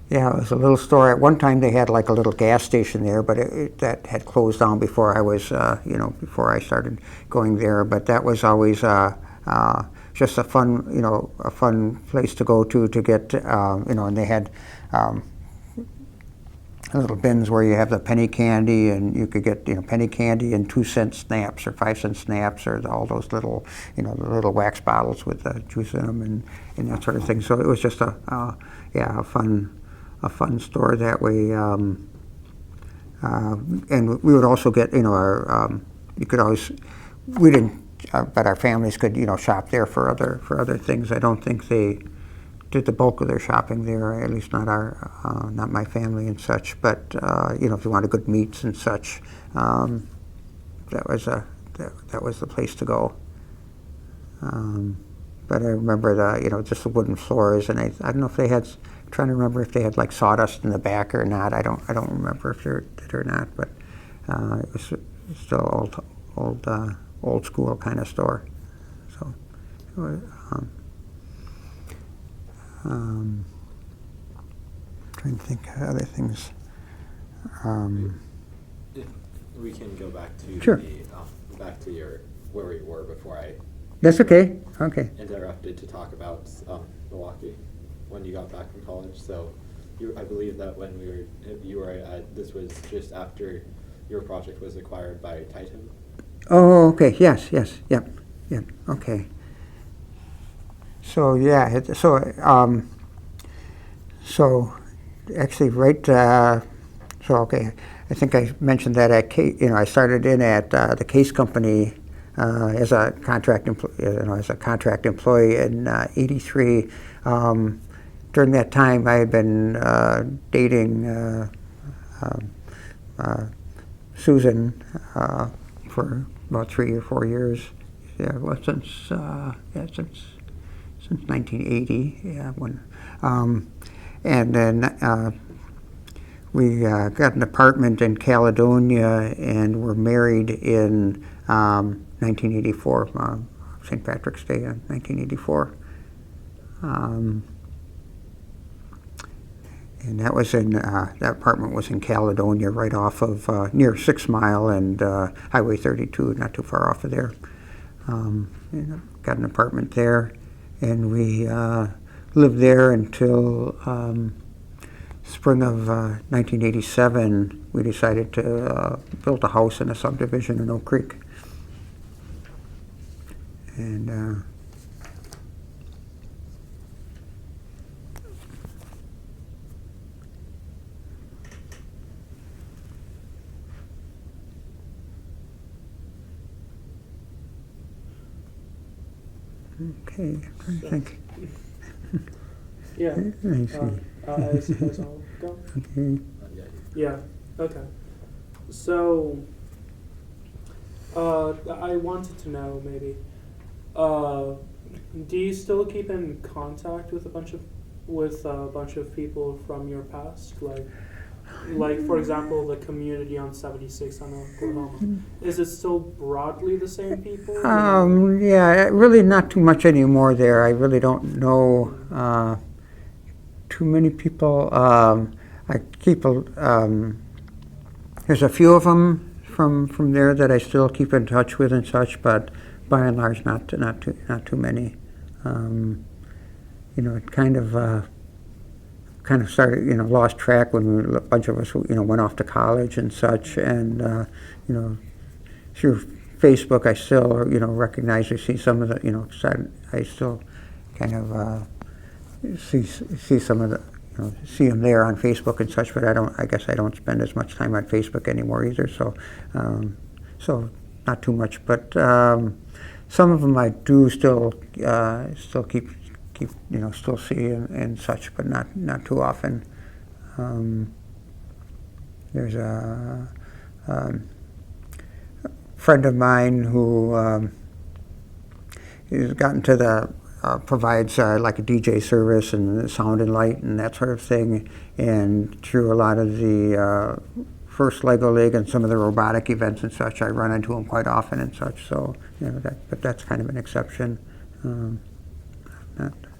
yeah, it was a little store. At one time, they had like a little gas station there, but that had closed down before I was, before I started going there. But that was always just a fun place to go to get, and they had little bins where you have the penny candy, and you could get, penny candy and 2-cent snaps or 5-cent snaps, or all those little, the little wax bottles with juice in them and that sort of thing. So it was just a fun store that way. And we would also get, you could always, we didn't, but our families could, shop there for other things. I don't think they did the bulk of their shopping there, at least not not my family and such. But if you wanted good meats and such, that was the place to go. But I remember just the wooden floors, and I don't know if they had. I'm trying to remember if they had like sawdust in the back or not. I don't remember if they did or not. But it was still old school kind of store. So. It was, trying to think of other things. We can go back to Sure. back to where we were before I That's okay. Okay. interrupted to talk about Milwaukee when you got back from college. So, I believe that when this was just after your project was acquired by Titan. Oh, okay. Yes. Yep. Okay. So yeah. So actually, right. So okay. I think I mentioned that I started in at the Case Company as a contract employee in '83. During that time, I had been dating Susan for about 3 or 4 years. Yeah, well, since 1980. Yeah, and then we got an apartment in Caledonia and were married in 1984, St. Patrick's Day in 1984. And that was that apartment was in Caledonia, right off of near 6 Mile and Highway 32, not too far off of there. And got an apartment there, and we lived there until spring of 1987. We decided to build a house in a subdivision in Oak Creek. And okay, I think. Yeah. I see. I suppose I'll go. Okay. Yeah. Okay. So, I wanted to know maybe, do you still keep in contact with a bunch of people from your past, like for example the community on 76 on Oklahoma? Is it still broadly the same people? Yeah, really not too much anymore there. I really don't know too many people. I keep there's a few of them from there that I still keep in touch with and such, but by and large, not too many. It kind of started, lost track when a bunch of us, went off to college and such, and through Facebook, I still, recognize or see some of the, I still kind of see some of the, see them there on Facebook and such, but I guess I don't spend as much time on Facebook anymore either, so not too much, but some of them I do still keep still see and such, but not too often. There's a friend of mine who has gotten to the provides like a DJ service and sound and light and that sort of thing, and through a lot of the First Lego League and some of the robotic events and such, I run into him quite often and such. So but that's kind of an exception.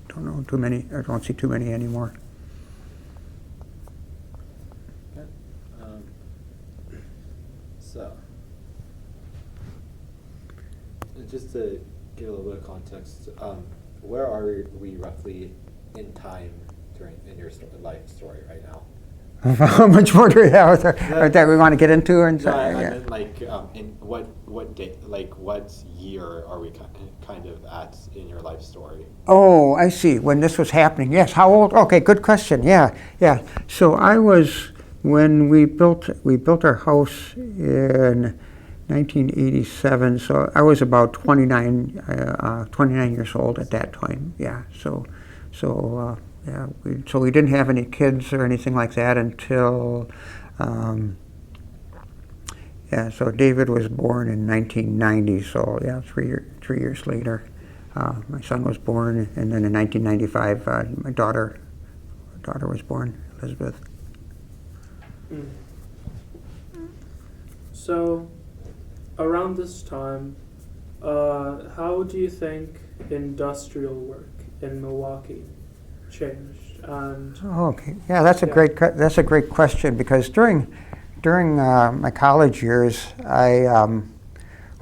don't know too many, I don't see too many anymore. Okay. So, just to give a little bit of context, where are we roughly in time in your life story right now? How much more do we have that we want to get into? And No, I meant like in what day, like what year are we kind of at in your life story? Oh, I see. When this was happening, yes. How old? Okay, good question. Yeah. So I was when we built our house in 1987. So I was about 29 years old at that time. Yeah. So we didn't have any kids or anything like that until. So David was born in 1990. So yeah, 3 years later. My son was born, and then in 1995, my daughter was born, Elizabeth. Mm. So, around this time, how do you think industrial work in Milwaukee changed? And Okay, yeah, that's a great question, because during my college years, I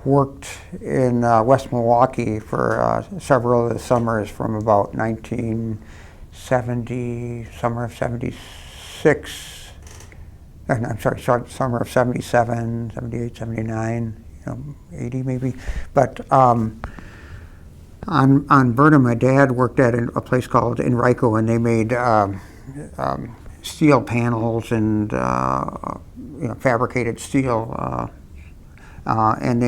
worked in West Milwaukee for several of the summers from about 1970, summer of 76, I'm sorry, summer of 77, 78, 79, 80 maybe. But on Burnham, my dad worked at a place called Enrico, and they made steel panels and fabricated steel. And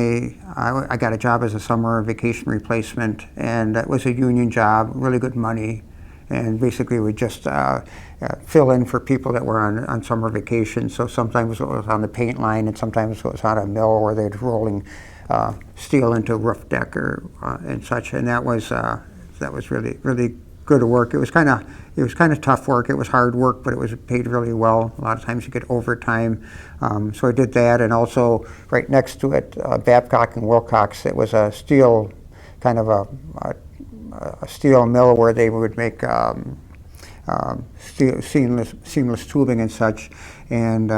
I got a job as a summer vacation replacement, and it was a union job, really good money, and basically we just fill in for people that were on summer vacation. So sometimes it was on the paint line, and sometimes it was on a mill where they're rolling steel into roof deck and such. And that was really good work. It was kind of tough work. It was hard work, but it was paid really well. A lot of times you get overtime. So I did that, and also right next to it, Babcock and Wilcox. It was a steel, kind of a steel mill where they would make seamless tubing and such. And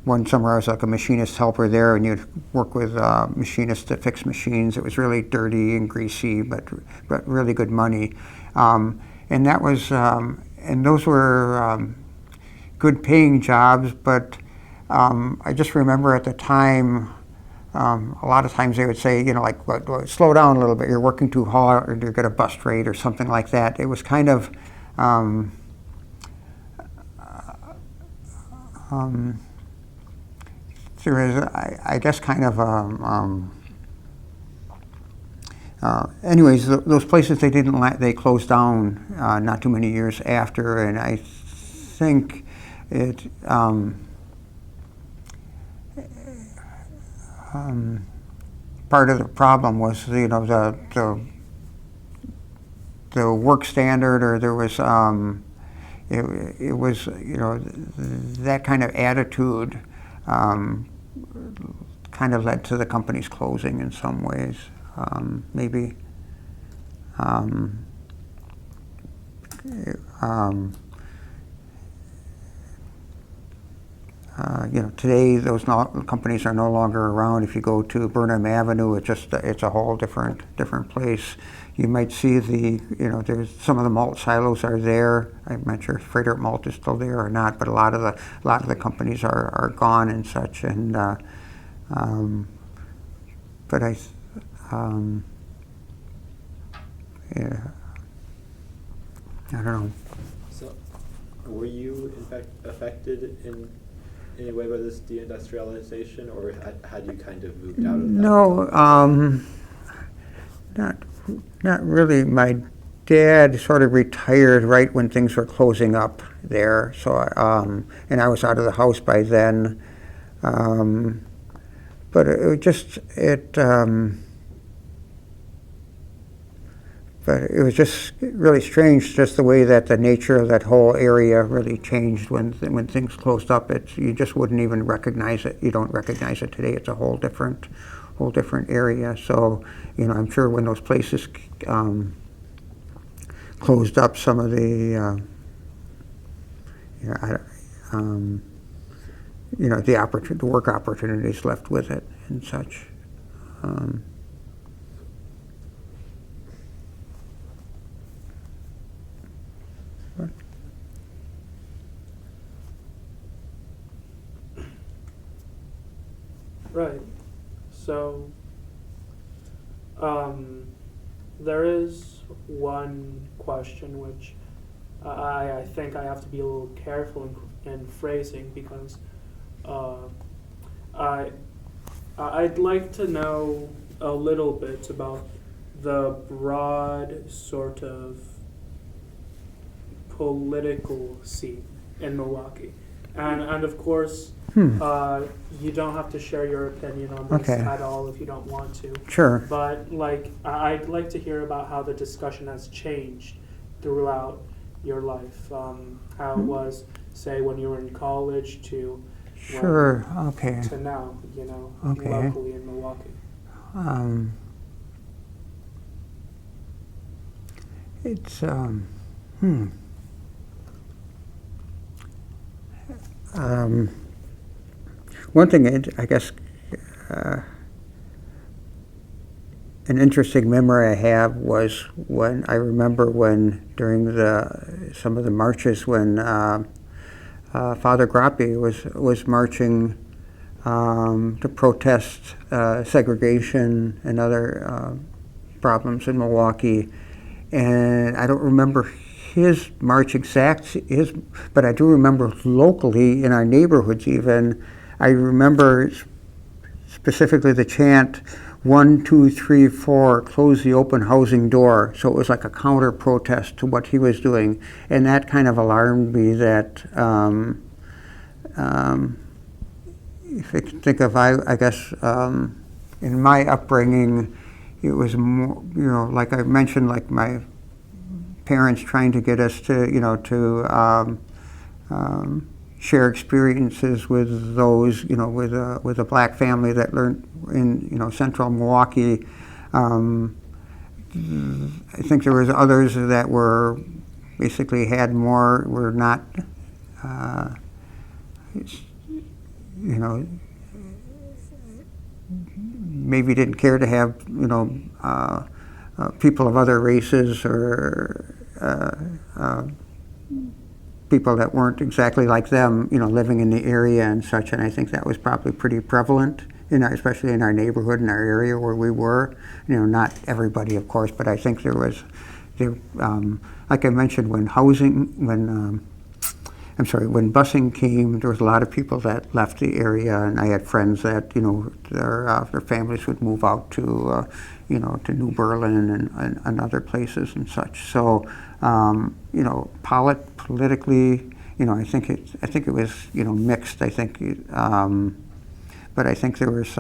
one summer I was like a machinist helper there, and you'd work with machinists to fix machines. It was really dirty and greasy, but really good money. And that was, and those were good paying jobs, but I just remember at the time, a lot of times they would say, slow down a little bit, you're working too hard, or you're going to bust rate or something like that. It was kind of, there is, I guess, kind of, anyways, those places they closed down not too many years after, and I think it part of the problem was the work standard, or there was it was that kind of attitude kind of led to the company's closing in some ways. Maybe today those companies are no longer around. If you go to Burnham Avenue, it's a whole different place. You might see there's some of the malt silos are there. I'm not sure if Frederick Malt is still there or not, but a lot of the companies are gone and such. And but I don't know. So, were you in fact affected in any way by this deindustrialization, or had you kind of moved out of that? No, not really. My dad sort of retired right when things were closing up there, so and I was out of the house by then. But But it was just really strange, just the way that the nature of that whole area really changed when things closed up. You just wouldn't even recognize it. You don't recognize it today. It's a whole different area. So, I'm sure when those places closed up some of the, the work opportunities left with it and such. Right. So, there is one question which I think I have to be a little careful in phrasing, because I'd like to know a little bit about the broad sort of political scene in Milwaukee, and of course. You don't have to share your opinion on this at all if you don't want to. Sure. But I'd like to hear about how the discussion has changed throughout your life. How it was, say, when you were in college to Sure. to now, locally in Milwaukee. It's one thing, I guess, an interesting memory I have was when I remember during some of the marches when Father Groppi was marching to protest segregation and other problems in Milwaukee, and I don't remember his march but I do remember locally in our neighborhoods even. I remember specifically the chant, 1, 2, 3, 4, close the open housing door. So it was like a counter protest to what he was doing. And that kind of alarmed me that, if I can think of, I guess, in my upbringing, it was more, like I mentioned, like my parents trying to get us to, share experiences with those, with a black family that learned in, central Milwaukee. I think there was others that were not, maybe didn't care to have, people of other races or people that weren't exactly like them, living in the area and such. And I think that was probably pretty prevalent, especially in our neighborhood, in our area where we were. Not everybody, of course, but I think there was, like I mentioned, when busing came, there was a lot of people that left the area, and I had friends that, their families would move out to, to New Berlin and other places and such. So, politically, I think it was, mixed. I think, but I think there was,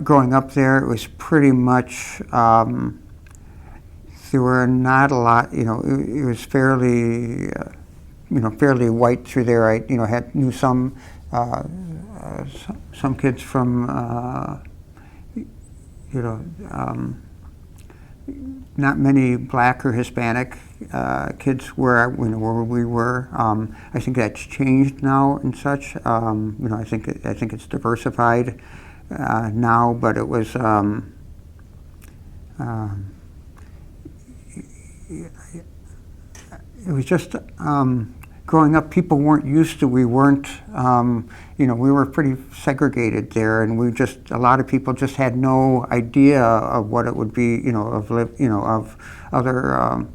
growing up there, it was pretty much, there were not a lot, it was fairly, fairly white through there. I, knew some kids from, not many black or Hispanic kids where we were. I think that's changed now and such. I think it's diversified now, but it was. It was just growing up. People weren't used to. We weren't. We were pretty segregated there, and a lot of people just had no idea of what it would be. Of other. Of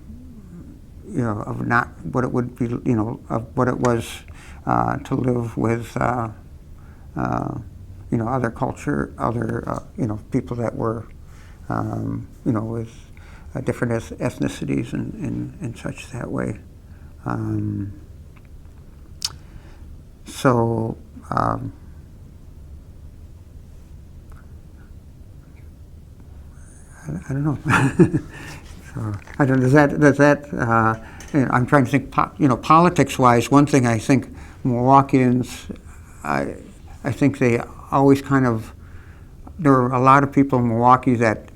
not what it would be. Of what it was to live with. Other culture, other people that were. With. Different ethnicities and such that way. So I don't know. So I don't. Does that? I'm trying to think. Politics-wise, one thing I think Milwaukeeans, I think they always kind of. There were a lot of people in Milwaukee that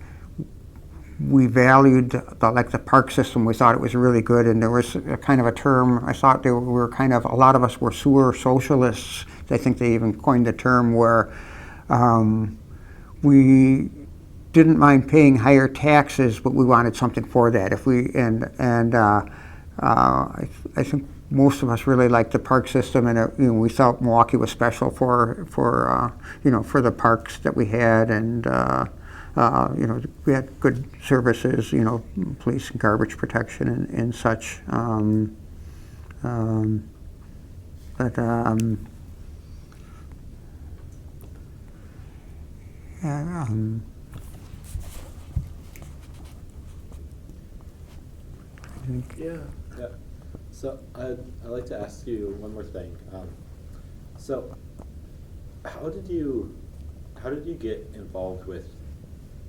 we valued the park system. We thought it was really good, and there was a kind of a term. I thought there were kind of a lot of us were sewer socialists. I think they even coined the term where we didn't mind paying higher taxes, but we wanted something for that. If we I think most of us really liked the park system, and we felt Milwaukee was special for the parks that we had, and we had good services, police and garbage protection and such. Yeah. Yeah. So I'd like to ask you one more thing. So how did you get involved with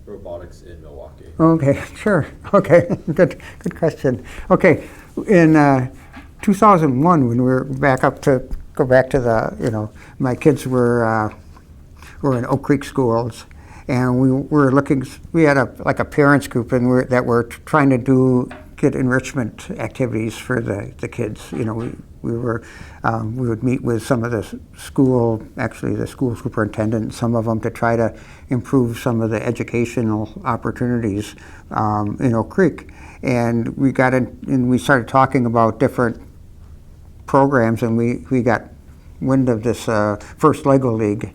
robotics in Milwaukee? Okay, sure. Okay, good question. Okay, in 2001, when we were go back to the, my kids were in Oak Creek schools, and we had a parents group, and that were trying to get enrichment activities for the kids. We would meet with some of the school superintendent, some of them, to try to improve some of the educational opportunities in Oak Creek. And we got in, and we started talking about different programs, and we got wind of this First Lego League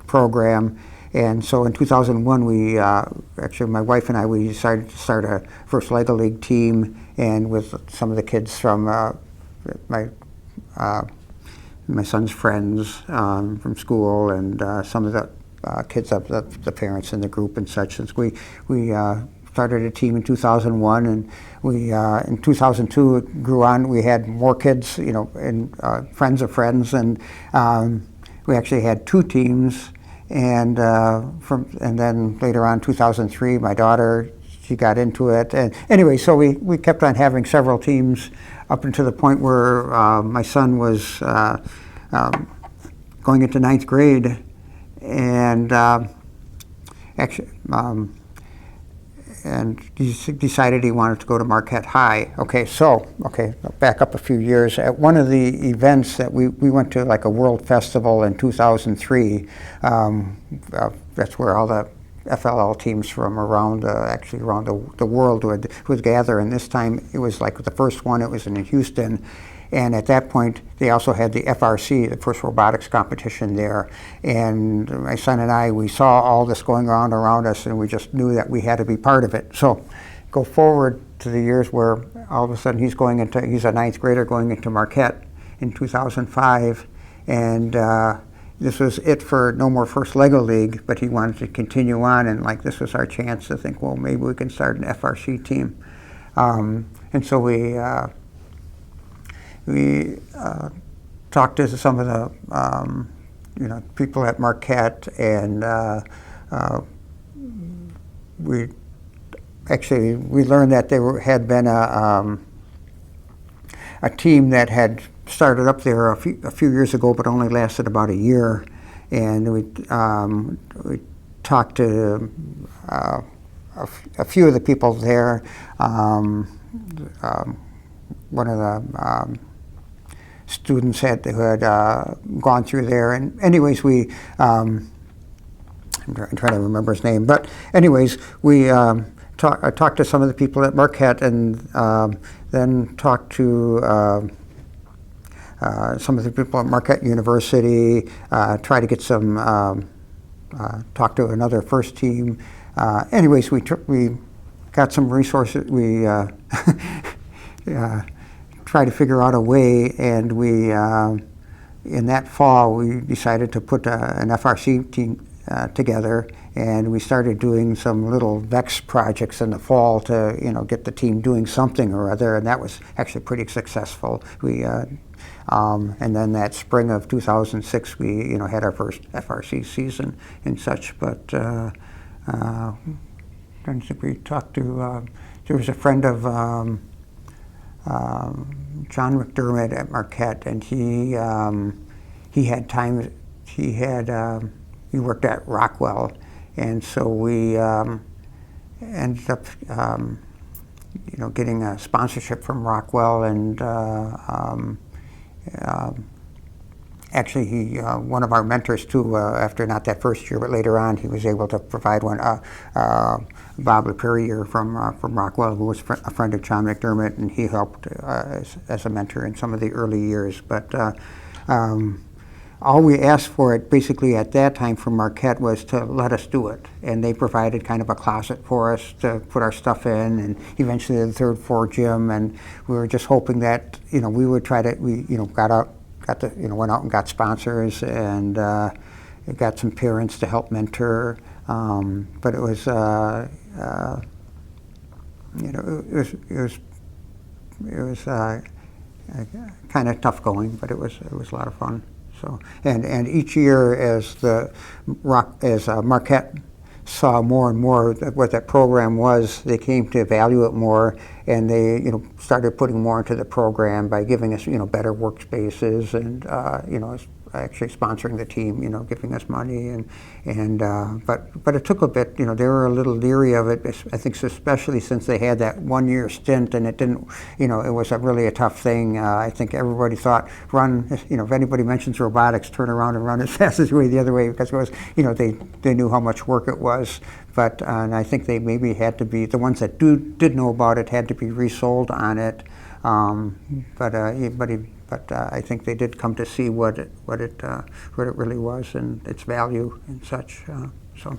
program. And so in 2001, we actually, my wife and I, we decided to start a First Lego League team, and with some of the kids from my son's friends from school, and some of the kids of the parents in the group and such. Since we started a team in 2001, and we in 2002 it grew on. We had more kids, and friends of friends, and we actually had 2 teams. And then later on, 2003, my daughter, she got into it. And anyway, so we kept on having several teams up until the point where my son was going into 9th grade, and and he decided he wanted to go to Marquette High. Okay, back up a few years. At one of the events that we went to, like a world festival in 2003, that's where all the FLL teams from around the world would gather. And this time it was like the first one, it was in Houston. And at that point, they also had the FRC, the first robotics competition there. And my son and I, we saw all this going on around us, and we just knew that we had to be part of it. So go forward to the years where all of a sudden he's a 9th grader going into Marquette in 2005. And this was it for no more First Lego League, but he wanted to continue on, and this was our chance to think, well, maybe we can start an FRC team. And so we talked to some of the people at Marquette, and we learned that there had been a team that had started up there a few years ago, but only lasted about a year. And we talked to a few of the people there. One of the students who had gone through there, and anyways, I'm trying to remember his name, but anyways, I talked to some of the people at Marquette, and then talked to some of the people at Marquette University, try to get some, talk to another first team. Anyways, we got some resources. We try to figure out a way, and we in that fall we decided to put an FRC team together, and we started doing some little VEX projects in the fall to get the team doing something or other, and that was actually pretty successful. We and then that spring of 2006 we had our first FRC season and such. But I don't think we talked to there was a friend of John McDermott at Marquette, and he had time. He worked at Rockwell, And so we ended up, getting a sponsorship from Rockwell, and actually, he one of our mentors too. After not that first year, but later on, he was able to provide one. Bob LaPerriere from Rockwell, who was a friend of John McDermott, and he helped as a mentor in some of the early years. But all we asked for it basically at that time from Marquette was to let us do it, and they provided kind of a closet for us to put our stuff in, and eventually the third floor gym. And we were just hoping that we would try to went out and got sponsors, and got some parents to help mentor. But it was kind of tough going, but it was a lot of fun. So and each year as Marquette saw more and more what that program was, they came to value it more, and they started putting more into the program by giving us better workspaces, and actually sponsoring the team, giving us money, but it took a bit. They were a little leery of it. I think especially since they had that 1 year stint, and it didn't. It was really a tough thing. I think everybody thought run. If anybody mentions robotics, turn around and run as fast as the other way, because it was. They knew how much work it was. But and I think they maybe had to be the ones that did know about it had to be resold on it. But I think they did come to see what it really was and its value and such. So.